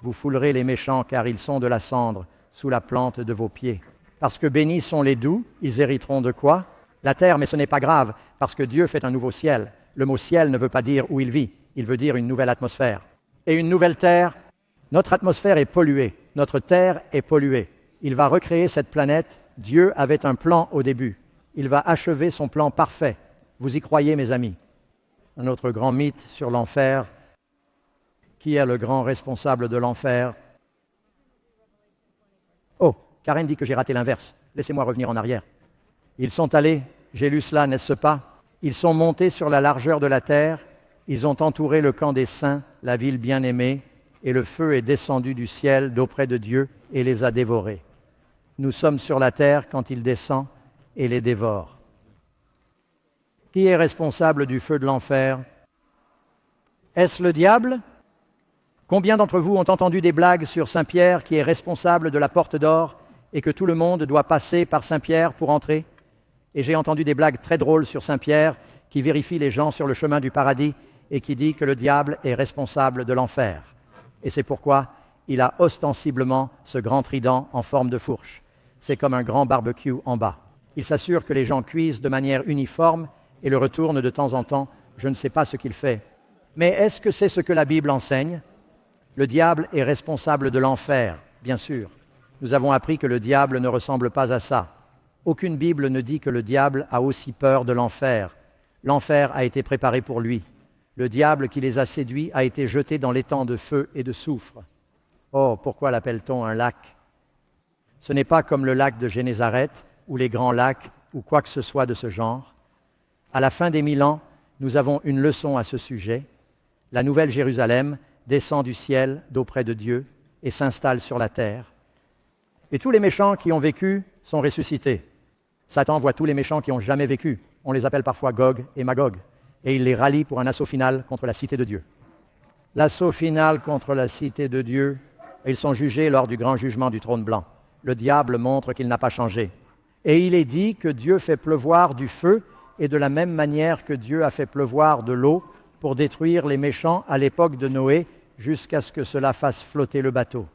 Vous foulerez les méchants, car ils sont de la cendre, sous la plante de vos pieds. Parce que bénis sont les doux, ils hériteront de quoi? La terre, mais ce n'est pas grave, parce que Dieu fait un nouveau ciel. Le mot ciel ne veut pas dire où il vit, il veut dire une nouvelle atmosphère. Et une nouvelle terre, notre atmosphère est polluée, notre terre est polluée. Il va recréer cette planète. Dieu avait un plan au début. Il va achever son plan parfait. Vous y croyez, mes amis? Un autre grand mythe sur l'enfer. Qui est le grand responsable de l'enfer? Oh, Karen dit que j'ai raté l'inverse. Laissez-moi revenir en arrière. Ils sont allés, j'ai lu cela, n'est-ce pas? Ils sont montés sur la largeur de la terre, ils ont entouré le camp des saints, la ville bien-aimée, et le feu est descendu du ciel d'auprès de Dieu et les a dévorés. Nous sommes sur la terre quand il descend et les dévore. Qui est responsable du feu de l'enfer? Est-ce le diable? Combien d'entre vous ont entendu des blagues sur Saint-Pierre qui est responsable de la porte d'or et que tout le monde doit passer par Saint-Pierre pour entrer? Et j'ai entendu des blagues très drôles sur Saint-Pierre qui vérifie les gens sur le chemin du paradis et qui dit que le diable est responsable de l'enfer. Et c'est pourquoi il a ostensiblement ce grand trident en forme de fourche. c'est comme un grand barbecue en bas. Il s'assure que les gens cuisent de manière uniforme et le retourne de temps en temps. Je ne sais pas ce qu'il fait. Mais est-ce que c'est ce que la Bible enseigne? Le diable est responsable de l'enfer, bien sûr. Nous avons appris que le diable ne ressemble pas à ça. Aucune Bible ne dit que le diable a aussi peur de l'enfer. L'enfer a été préparé pour lui. Le diable qui les a séduits a été jeté dans l'étang de feu et de soufre. Oh, pourquoi l'appelle-t-on un lac? Ce n'est pas comme le lac de Génézareth ou les grands lacs ou quoi que ce soit de ce genre. À la fin des 1000 ans, nous avons une leçon à ce sujet. La nouvelle Jérusalem descend du ciel d'auprès de Dieu et s'installe sur la terre. Et tous les méchants qui ont vécu sont ressuscités. Satan voit tous les méchants qui n'ont jamais vécu. On les appelle parfois Gog et Magog. Et il les rallie pour un assaut final contre la cité de Dieu. L'assaut final contre la cité de Dieu, ils sont jugés lors du grand jugement du trône blanc. Le diable montre qu'il n'a pas changé. Et il est dit que Dieu fait pleuvoir du feu, et de la même manière que Dieu a fait pleuvoir de l'eau pour détruire les méchants à l'époque de Noé, jusqu'à ce que cela fasse flotter le bateau.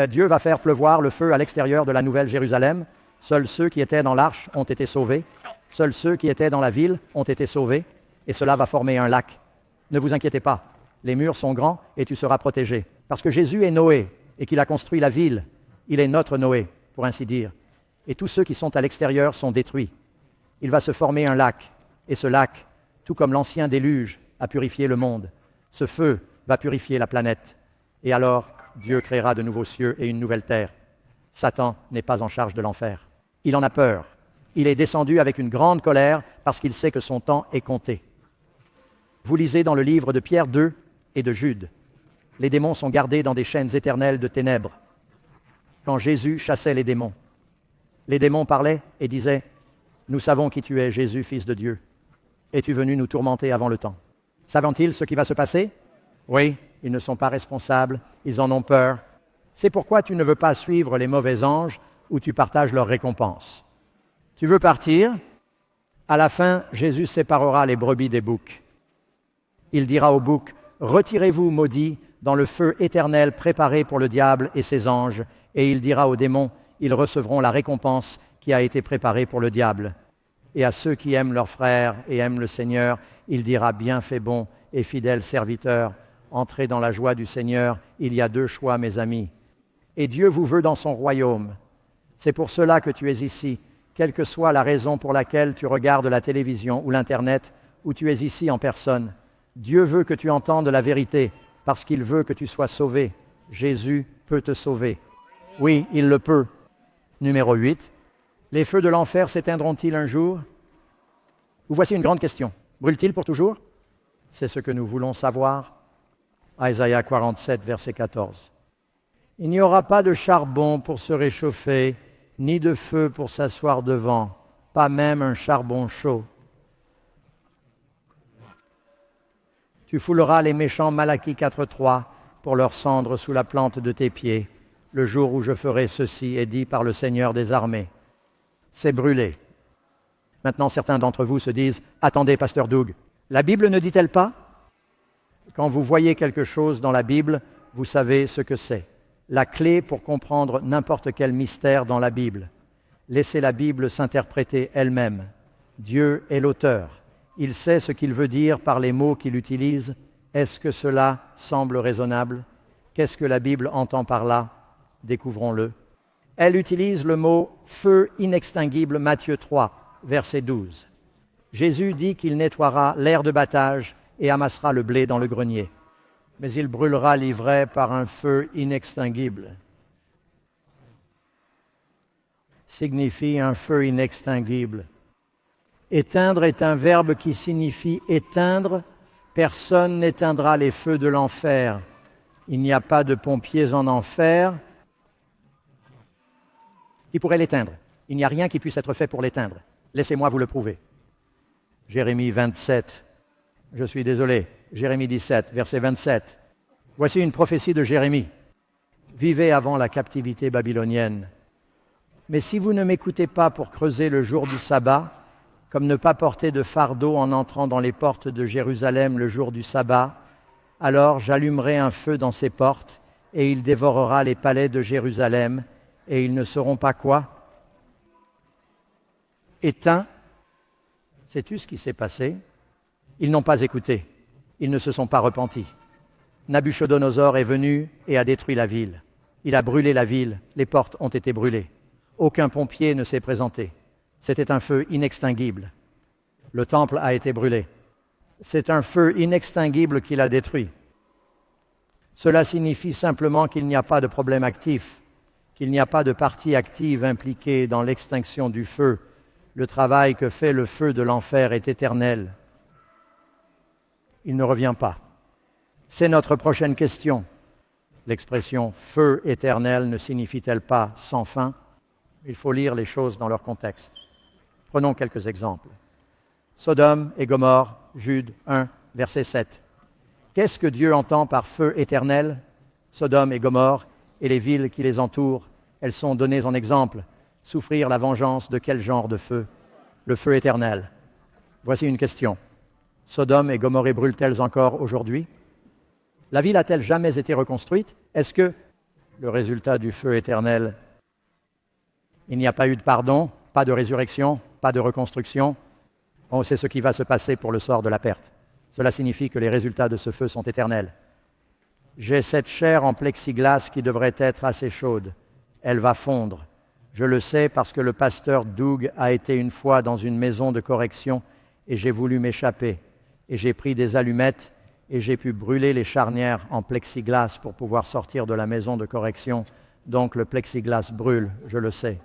Dieu va faire pleuvoir le feu à l'extérieur de la nouvelle Jérusalem. Seuls ceux qui étaient dans l'arche ont été sauvés. Seuls ceux qui étaient dans la ville ont été sauvés. Et cela va former un lac. Ne vous inquiétez pas, les murs sont grands et tu seras protégé. Parce que Jésus est Noé et qu'il a construit la ville. Il est notre Noé, pour ainsi dire. Et tous ceux qui sont à l'extérieur sont détruits. Il va se former un lac. Et ce lac, tout comme l'ancien déluge, a purifié le monde. Ce feu va purifier la planète. Et alors, Dieu créera de nouveaux cieux et une nouvelle terre. Satan n'est pas en charge de l'enfer. Il en a peur. Il est descendu avec une grande colère parce qu'il sait que son temps est compté. Vous lisez dans le livre de Pierre 2 et de Jude. Les démons sont gardés dans des chaînes éternelles de ténèbres. Quand Jésus chassait les démons parlaient et disaient « Nous savons qui tu es, Jésus, fils de Dieu. Es-tu venu nous tourmenter avant le temps ?» Savent-ils ce qui va se passer? Oui, ils ne sont pas responsables, ils en ont peur. C'est pourquoi tu ne veux pas suivre les mauvais anges ou tu partages leur récompense. Tu veux partir? À la fin, Jésus séparera les brebis des boucs. Il dira aux boucs, « Retirez-vous, maudits, dans le feu éternel préparé pour le diable et ses anges. » Et il dira aux démons, « Ils recevront la récompense qui a été préparée pour le diable. » Et à ceux qui aiment leurs frères et aiment le Seigneur, il dira, « Bien fait bon et fidèle serviteur, entrez dans la joie du Seigneur, il y a 2 choix, mes amis. » Et Dieu vous veut dans son royaume. C'est pour cela que tu es ici, quelle que soit la raison pour laquelle tu regardes la télévision ou l'Internet, ou tu es ici en personne. Dieu veut que tu entendes la vérité, parce qu'il veut que tu sois sauvé. Jésus peut te sauver. Oui, il le peut. Numéro 8. Les feux de l'enfer s'éteindront-ils un jour? Vous voici une grande question. Brûle-t-il pour toujours? C'est ce que nous voulons savoir. Isaïe 47, verset 14. Il n'y aura pas de charbon pour se réchauffer, ni de feu pour s'asseoir devant, pas même un charbon chaud. Tu fouleras les méchants, Malachie 4.3, pour leur cendre sous la plante de tes pieds. Le jour où je ferai ceci est dit par le Seigneur des armées. C'est brûlé. Maintenant, certains d'entre vous se disent, « Attendez, pasteur Doug, la Bible ne dit-elle pas ?» Quand vous voyez quelque chose dans la Bible, vous savez ce que c'est. La clé pour comprendre n'importe quel mystère dans la Bible. Laissez la Bible s'interpréter elle-même. Dieu est l'auteur. Il sait ce qu'il veut dire par les mots qu'il utilise. Est-ce que cela semble raisonnable? Qu'est-ce que la Bible entend par là? Découvrons-le. Elle utilise le mot « feu inextinguible » Matthieu 3, verset 12. Jésus dit qu'il nettoiera l'aire de battage et amassera le blé dans le grenier. Mais il brûlera l'ivraie par un feu inextinguible. Signifie un feu inextinguible. Éteindre est un verbe qui signifie éteindre. Personne n'éteindra les feux de l'enfer. Il n'y a pas de pompiers en enfer qui pourrait l'éteindre. Il n'y a rien qui puisse être fait pour l'éteindre. Laissez-moi vous le prouver. Jérémie 27. Je suis désolé. Jérémie 17, verset 27. Voici une prophétie de Jérémie. Vivez avant la captivité babylonienne. Mais si vous ne m'écoutez pas pour creuser le jour du sabbat, comme ne pas porter de fardeau en entrant dans les portes de Jérusalem le jour du sabbat, alors j'allumerai un feu dans ses portes, et il dévorera les palais de Jérusalem, et ils ne seront pas quoi? Éteints. Sais-tu ce qui s'est passé? Ils n'ont pas écouté, ils ne se sont pas repentis. Nabuchodonosor est venu et a détruit la ville. Il a brûlé la ville, les portes ont été brûlées. Aucun pompier ne s'est présenté. C'était un feu inextinguible. Le temple a été brûlé. C'est un feu inextinguible qui l'a détruit. Cela signifie simplement qu'il n'y a pas de problème actif, qu'il n'y a pas de partie active impliquée dans l'extinction du feu. Le travail que fait le feu de l'enfer est éternel. Il ne revient pas. C'est notre prochaine question. L'expression « feu éternel » ne signifie-t-elle pas « sans fin » ? Il faut lire les choses dans leur contexte. Prenons quelques exemples. Sodome et Gomorrhe, Jude 1, verset 7. Qu'est-ce que Dieu entend par feu éternel? Sodome et Gomorrhe et les villes qui les entourent, elles sont données en exemple. Souffrir la vengeance de quel genre de feu? Le feu éternel. Voici une question. Sodome et Gomorrhe brûlent-elles encore aujourd'hui? La ville a-t-elle jamais été reconstruite? Est-ce que le résultat du feu éternel, il n'y a pas eu de pardon, pas de résurrection, pas de reconstruction? On sait ce qui va se passer pour le sort de la perte. Cela signifie que les résultats de ce feu sont éternels. J'ai cette chair en plexiglas qui devrait être assez chaude. Elle va fondre. Je le sais parce que le pasteur Doug a été une fois dans une maison de correction et j'ai voulu m'échapper. Et j'ai pris des allumettes et j'ai pu brûler les charnières en plexiglas pour pouvoir sortir de la maison de correction. Donc le plexiglas brûle, je le sais.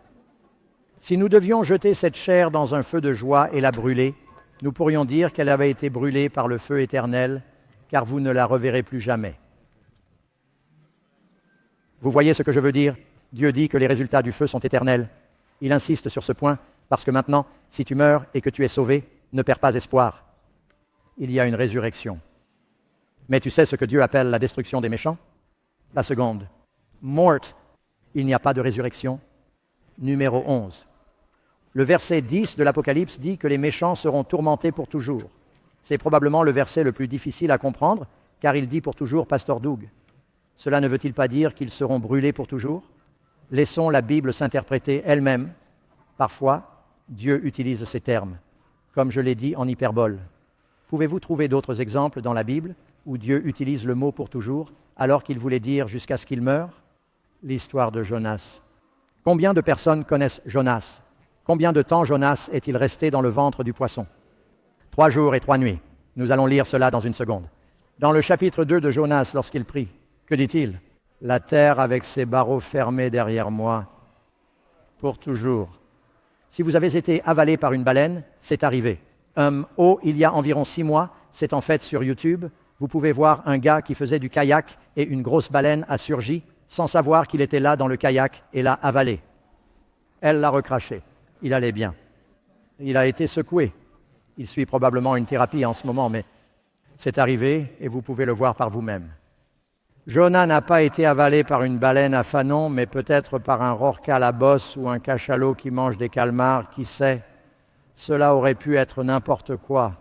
Si nous devions jeter cette chair dans un feu de joie et la brûler, nous pourrions dire qu'elle avait été brûlée par le feu éternel, car vous ne la reverrez plus jamais. Vous voyez ce que je veux dire? Dieu dit que les résultats du feu sont éternels. Il insiste sur ce point, parce que maintenant, si tu meurs et que tu es sauvé, ne perds pas espoir. Il y a une résurrection. Mais tu sais ce que Dieu appelle la destruction des méchants? La seconde. Mort, il n'y a pas de résurrection. Numéro 11. Le verset 10 de l'Apocalypse dit que les méchants seront tourmentés pour toujours. C'est probablement le verset le plus difficile à comprendre, car il dit pour toujours Pasteur Doug. Cela ne veut-il pas dire qu'ils seront brûlés pour toujours? Laissons la Bible s'interpréter elle-même. Parfois, Dieu utilise ces termes, comme je l'ai dit en hyperbole. Pouvez-vous trouver d'autres exemples dans la Bible où Dieu utilise le mot pour toujours, alors qu'il voulait dire jusqu'à ce qu'il meure? L'histoire de Jonas. Combien de personnes connaissent Jonas? Combien de temps Jonas est-il resté dans le ventre du poisson? 3 jours et 3 nuits. Nous allons lire cela dans une seconde. Dans le chapitre 2 de Jonas, lorsqu'il prie, que dit-il? La terre avec ses barreaux fermés derrière moi, pour toujours. Si vous avez été avalé par une baleine, c'est arrivé. Il y a environ 6 mois, c'est en fait sur YouTube, vous pouvez voir un gars qui faisait du kayak et une grosse baleine a surgi sans savoir qu'il était là dans le kayak et l'a avalé. Elle l'a recraché. Il allait bien. Il a été secoué. Il suit probablement une thérapie en ce moment, mais c'est arrivé et vous pouvez le voir par vous-même. Jonas n'a pas été avalé par une baleine à fanon, mais peut-être par un rorqual à la bosse ou un cachalot qui mange des calmars, qui sait. Cela aurait pu être n'importe quoi.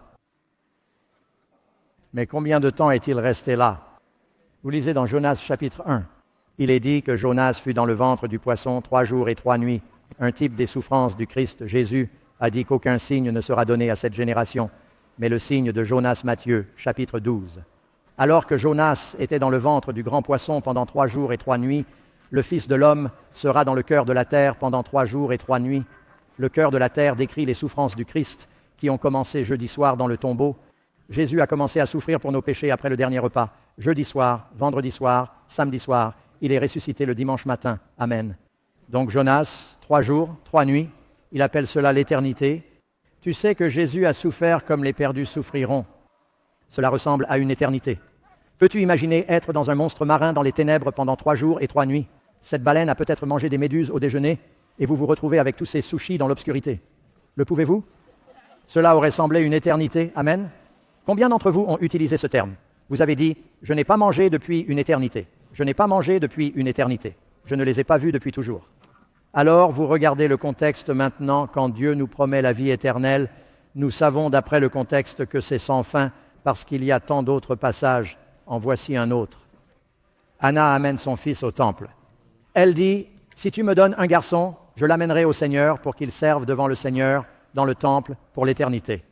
Mais combien de temps est-il resté là? Vous lisez dans Jonas chapitre 1. Il est dit que Jonas fut dans le ventre du poisson 3 jours et 3 nuits. Un type des souffrances du Christ Jésus a dit qu'aucun signe ne sera donné à cette génération, mais le signe de Jonas Matthieu, chapitre 12. Alors que Jonas était dans le ventre du grand poisson pendant 3 jours et 3 nuits, le Fils de l'homme sera dans le cœur de la terre pendant 3 jours et 3 nuits. Le cœur de la terre décrit les souffrances du Christ qui ont commencé jeudi soir dans le tombeau. Jésus a commencé à souffrir pour nos péchés après le dernier repas. Jeudi soir, vendredi soir, samedi soir, il est ressuscité le dimanche matin. Amen. Donc Jonas, 3 jours, 3 nuits, il appelle cela l'éternité. Tu sais que Jésus a souffert comme les perdus souffriront. Cela ressemble à une éternité. Peux-tu imaginer être dans un monstre marin dans les ténèbres pendant 3 jours et 3 nuits? Cette baleine a peut-être mangé des méduses au déjeuner et vous vous retrouvez avec tous ces sushis dans l'obscurité. Le pouvez-vous? Cela aurait semblé une éternité. Amen. Combien d'entre vous ont utilisé ce terme? Vous avez dit « Je n'ai pas mangé depuis une éternité. Je n'ai pas mangé depuis une éternité. Je ne les ai pas vus depuis toujours. » Alors, vous regardez le contexte maintenant, quand Dieu nous promet la vie éternelle, nous savons d'après le contexte que c'est sans fin, parce qu'il y a tant d'autres passages. En voici un autre. Anna amène son fils au temple. Elle dit, Si tu me donnes un garçon, je l'amènerai au Seigneur pour qu'il serve devant le Seigneur dans le temple pour l'éternité.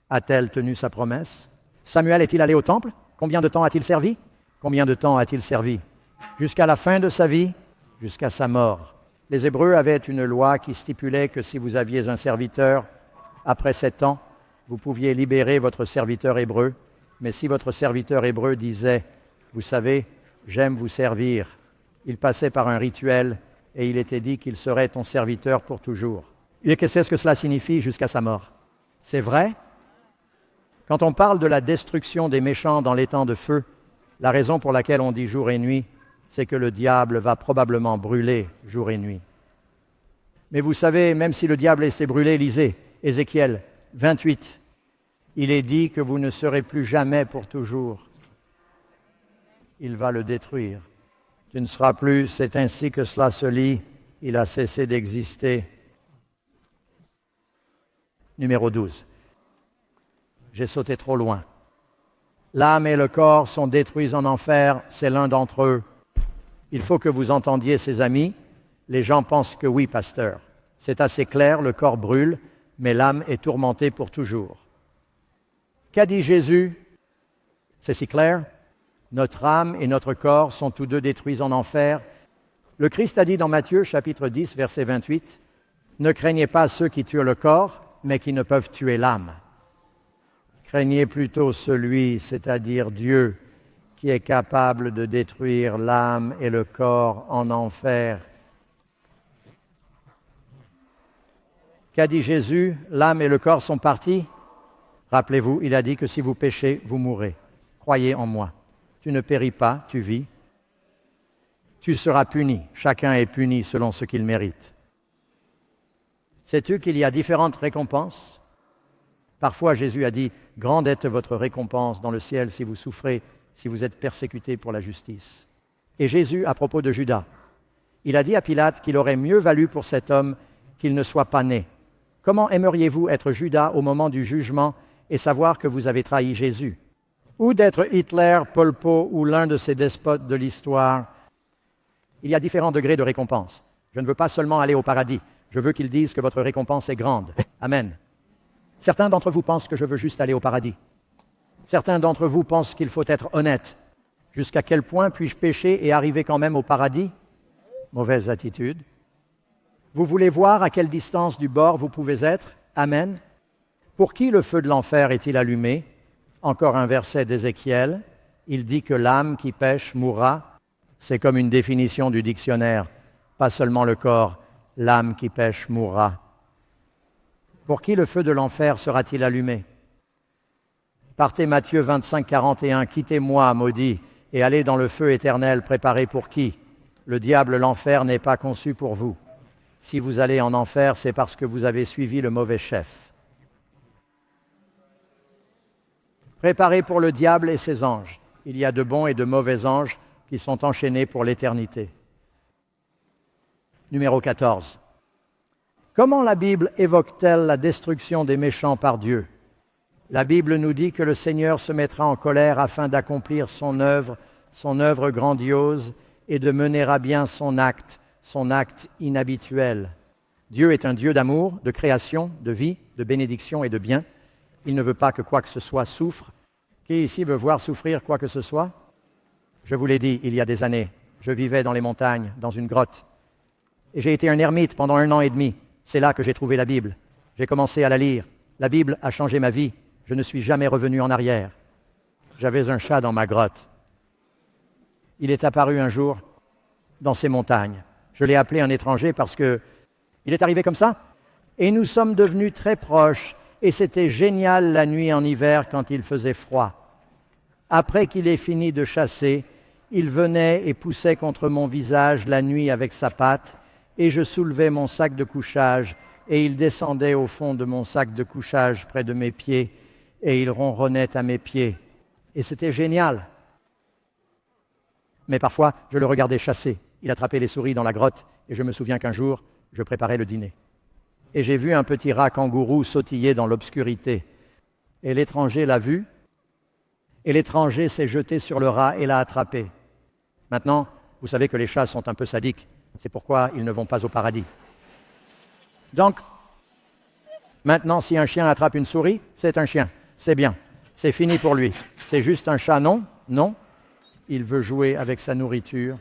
A-t-elle tenu sa promesse? Samuel est-il allé au temple? Combien de temps a-t-il servi? Combien de temps a-t-il servi? Jusqu'à la fin de sa vie, jusqu'à sa mort. Les Hébreux avaient une loi qui stipulait que si vous aviez un serviteur, après 7 ans, vous pouviez libérer votre serviteur hébreu, mais si votre serviteur hébreu disait « Vous savez, j'aime vous servir », il passait par un rituel et il était dit qu'il serait ton serviteur pour toujours. Et qu'est-ce que cela signifie jusqu'à sa mort? C'est vrai? Quand on parle de la destruction des méchants dans les temps de feu, la raison pour laquelle on dit jour et nuit, c'est que le diable va probablement brûler jour et nuit. Mais vous savez, même si le diable s'est brûlé, lisez Ézéchiel 28, il est dit que vous ne serez plus jamais pour toujours. Il va le détruire. Tu ne seras plus, c'est ainsi que cela se lit, il a cessé d'exister. Numéro 12. J'ai sauté trop loin. L'âme et le corps sont détruits en enfer, c'est l'un d'entre eux. Il faut que vous entendiez, ces amis. Les gens pensent que oui, pasteur. C'est assez clair, le corps brûle, mais l'âme est tourmentée pour toujours. Qu'a dit Jésus? C'est si clair? Notre âme et notre corps sont tous deux détruits en enfer. Le Christ a dit dans Matthieu, chapitre 10, verset 28, « Ne craignez pas ceux qui tuent le corps, mais qui ne peuvent tuer l'âme. Craignez plutôt celui, c'est-à-dire Dieu, qui est capable de détruire l'âme et le corps en enfer. » Qu'a dit Jésus? L'âme et le corps sont partis. Rappelez-vous, il a dit que si vous péchez, vous mourrez. Croyez en moi. Tu ne péris pas, tu vis. Tu seras puni. Chacun est puni selon ce qu'il mérite. Sais-tu qu'il y a différentes récompenses? Parfois, Jésus a dit, « Grande est votre récompense dans le ciel si vous souffrez, si vous êtes persécutés pour la justice. » Et Jésus, à propos de Judas, il a dit à Pilate qu'il aurait mieux valu pour cet homme qu'il ne soit pas né. Comment aimeriez-vous être Judas au moment du jugement et savoir que vous avez trahi Jésus? Ou d'être Hitler, Pol Pot ou l'un de ces despotes de l'histoire? Il y a différents degrés de récompense. Je ne veux pas seulement aller au paradis. Je veux qu'ils disent que votre récompense est grande. Amen. Certains d'entre vous pensent que je veux juste aller au paradis. Certains d'entre vous pensent qu'il faut être honnête. Jusqu'à quel point puis-je pécher et arriver quand même au paradis? Mauvaise attitude. Vous voulez voir à quelle distance du bord vous pouvez être? Amen. Pour qui le feu de l'enfer est-il allumé? Encore un verset d'Ézéchiel. Il dit que l'âme qui pêche mourra. C'est comme une définition du dictionnaire. Pas seulement le corps, l'âme qui pêche mourra. Pour qui le feu de l'enfer sera-t-il allumé? Partez Matthieu 25, 41. Quittez-moi, maudit, et allez dans le feu éternel préparé pour qui? Le diable, l'enfer n'est pas conçu pour vous. Si vous allez en enfer, c'est parce que vous avez suivi le mauvais chef. Préparez pour le diable et ses anges. Il y a de bons et de mauvais anges qui sont enchaînés pour l'éternité. Numéro 14. Comment la Bible évoque-t-elle la destruction des méchants par Dieu? La Bible nous dit que le Seigneur se mettra en colère afin d'accomplir son œuvre grandiose et de mener à bien son acte inhabituel. Dieu est un Dieu d'amour, de création, de vie, de bénédiction et de bien. Il ne veut pas que quoi que ce soit souffre. Qui ici veut voir souffrir quoi que ce soit? Je vous l'ai dit il y a des années, je vivais dans les montagnes, dans une grotte. Et j'ai été un ermite pendant 1 an et demi. C'est là que j'ai trouvé la Bible. J'ai commencé à la lire. La Bible a changé ma vie. Je ne suis jamais revenu en arrière. J'avais un chat dans ma grotte. Il est apparu un jour dans ces montagnes. Je l'ai appelé un étranger parce que il est arrivé comme ça. Et nous sommes devenus très proches. Et c'était génial la nuit en hiver quand il faisait froid. Après qu'il ait fini de chasser, il venait et poussait contre mon visage la nuit avec sa patte. Et je soulevais mon sac de couchage, et il descendait au fond de mon sac de couchage près de mes pieds, et il ronronnait à mes pieds. Et c'était génial. Mais parfois, je le regardais chasser. Il attrapait les souris dans la grotte, et je me souviens qu'un jour, je préparais le dîner. Et j'ai vu un petit rat kangourou sautiller dans l'obscurité. Et l'étranger l'a vu, et l'étranger s'est jeté sur le rat et l'a attrapé. Maintenant, vous savez que les chats sont un peu sadiques. C'est pourquoi ils ne vont pas au paradis. Donc, maintenant, si un chien attrape une souris, c'est un chien. C'est bien. C'est fini pour lui. C'est juste un chat, non? Non. Il veut jouer avec sa nourriture.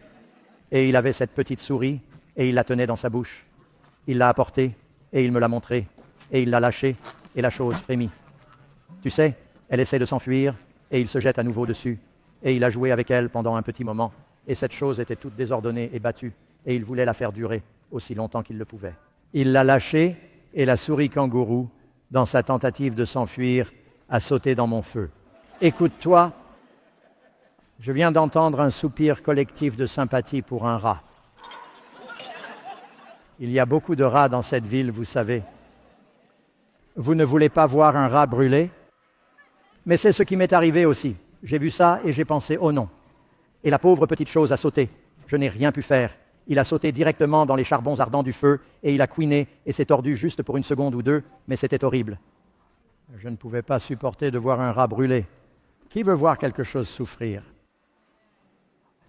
Et il avait cette petite souris, et il la tenait dans sa bouche. Il l'a apportée, et il me l'a montrée, et il l'a lâchée, et la chose frémit. Tu sais, elle essaie de s'enfuir, et il se jette à nouveau dessus. Et il a joué avec elle pendant un petit moment, et cette chose était toute désordonnée et battue, et il voulait la faire durer aussi longtemps qu'il le pouvait. Il l'a lâchée, et la souris kangourou, dans sa tentative de s'enfuir, a sauté dans mon feu. Écoute-toi, je viens d'entendre un soupir collectif de sympathie pour un rat. Il y a beaucoup de rats dans cette ville, vous savez. Vous ne voulez pas voir un rat brûler? Mais c'est ce qui m'est arrivé aussi. J'ai vu ça et j'ai pensé, oh non. Et la pauvre petite chose a sauté. Je n'ai rien pu faire. Il a sauté directement dans les charbons ardents du feu et il a couiné et s'est tordu juste pour 1 seconde ou 2, mais c'était horrible. Je ne pouvais pas supporter de voir un rat brûler. Qui veut voir quelque chose souffrir?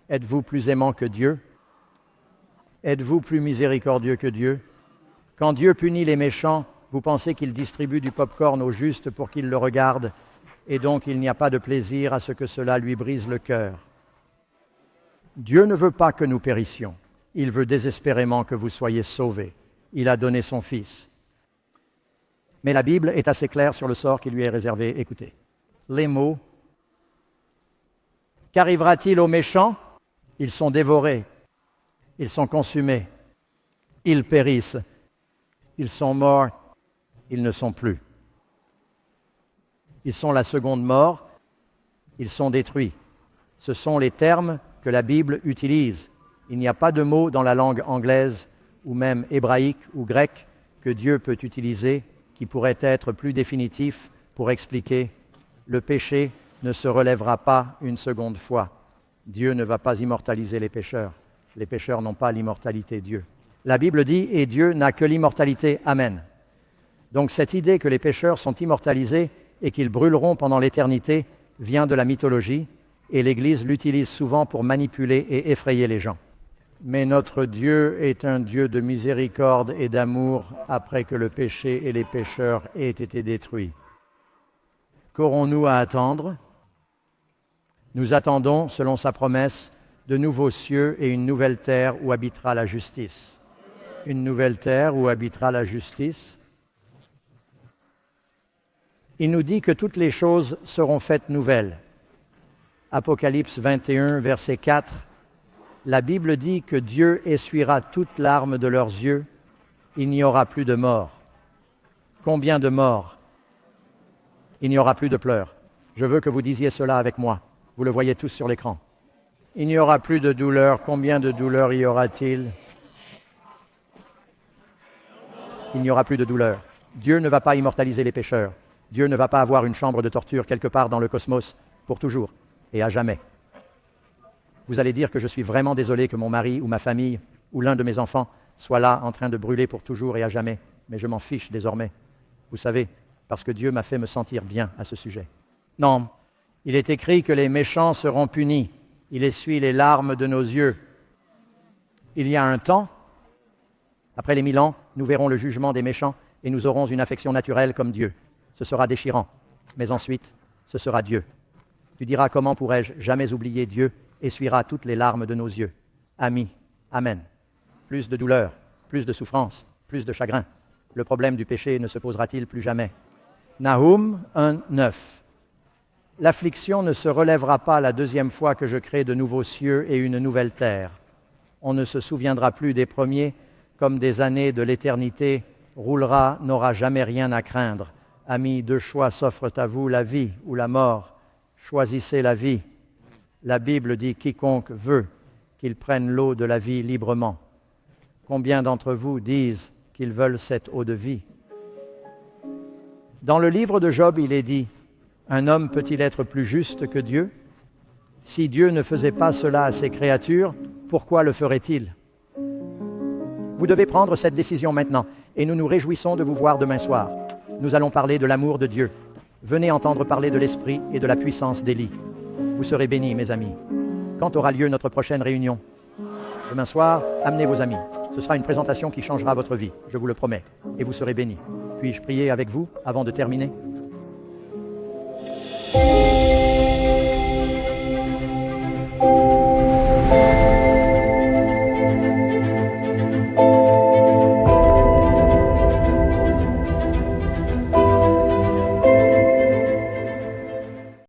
Êtes-vous plus aimant que Dieu? Êtes-vous plus miséricordieux que Dieu? Quand Dieu punit les méchants, vous pensez qu'il distribue du pop-corn aux justes pour qu'ils le regardent, et donc il n'y a pas de plaisir à ce que cela lui brise le cœur. Dieu ne veut pas que nous périssions. Il veut désespérément que vous soyez sauvés. Il a donné son Fils. Mais la Bible est assez claire sur le sort qui lui est réservé. Écoutez, les mots. Qu'arrivera-t-il aux méchants? Ils sont dévorés. Ils sont consumés. Ils périssent. Ils sont morts. Ils ne sont plus. Ils sont la seconde mort. Ils sont détruits. Ce sont les termes que la Bible utilise. Il n'y a pas de mot dans la langue anglaise ou même hébraïque ou grecque que Dieu peut utiliser qui pourrait être plus définitif pour expliquer le péché ne se relèvera pas une seconde fois. Dieu ne va pas immortaliser les pécheurs. Les pécheurs n'ont pas l'immortalité, Dieu. La Bible dit « Et Dieu n'a que l'immortalité. Amen ». Donc cette idée que les pécheurs sont immortalisés et qu'ils brûleront pendant l'éternité vient de la mythologie et l'Église l'utilise souvent pour manipuler et effrayer les gens. Mais notre Dieu est un Dieu de miséricorde et d'amour après que le péché et les pécheurs aient été détruits. Qu'aurons-nous à attendre? Nous attendons, selon sa promesse, de nouveaux cieux et une nouvelle terre où habitera la justice. Une nouvelle terre où habitera la justice. Il nous dit que toutes les choses seront faites nouvelles. Apocalypse 21, verset 4. La Bible dit que Dieu essuiera toutes larmes de leurs yeux. Il n'y aura plus de mort. Combien de morts? Il n'y aura plus de pleurs. Je veux que vous disiez cela avec moi. Vous le voyez tous sur l'écran. Il n'y aura plus de douleur. Combien de douleur y aura-t-il? Il n'y aura plus de douleur. Dieu ne va pas immortaliser les pécheurs. Dieu ne va pas avoir une chambre de torture quelque part dans le cosmos pour toujours et à jamais. Vous allez dire que je suis vraiment désolé que mon mari ou ma famille ou l'un de mes enfants soit là en train de brûler pour toujours et à jamais. Mais je m'en fiche désormais. Vous savez, parce que Dieu m'a fait me sentir bien à ce sujet. Non, il est écrit que les méchants seront punis. Il essuie les larmes de nos yeux. Il y a un temps, après les 1000 ans, nous verrons le jugement des méchants et nous aurons une affection naturelle comme Dieu. Ce sera déchirant, mais ensuite, ce sera Dieu. Tu diras, comment pourrais-je jamais oublier Dieu essuiera toutes les larmes de nos yeux. Amis, amen. Plus de douleur, plus de souffrance, plus de chagrin. Le problème du péché ne se posera-t-il plus jamais? Nahum 1:9. L'affliction ne se relèvera pas la deuxième fois que je crée de nouveaux cieux et une nouvelle terre. On ne se souviendra plus des premiers, comme des années de l'éternité roulera, n'aura jamais rien à craindre. Amis, deux choix s'offrent à vous, la vie ou la mort. Choisissez la vie. La Bible dit « Quiconque veut qu'il prenne l'eau de la vie librement ». Combien d'entre vous disent qu'ils veulent cette eau de vie? Dans le livre de Job, il est dit « Un homme peut-il être plus juste que Dieu? Si Dieu ne faisait pas cela à ses créatures, pourquoi le ferait-il » Vous devez prendre cette décision maintenant, et nous nous réjouissons de vous voir demain soir. Nous allons parler de l'amour de Dieu. Venez entendre parler de l'Esprit et de la puissance d'Élie. Vous serez bénis, mes amis. Quand aura lieu notre prochaine réunion? Demain soir, amenez vos amis. Ce sera une présentation qui changera votre vie, je vous le promets, et vous serez bénis. Puis-je prier avec vous avant de terminer ?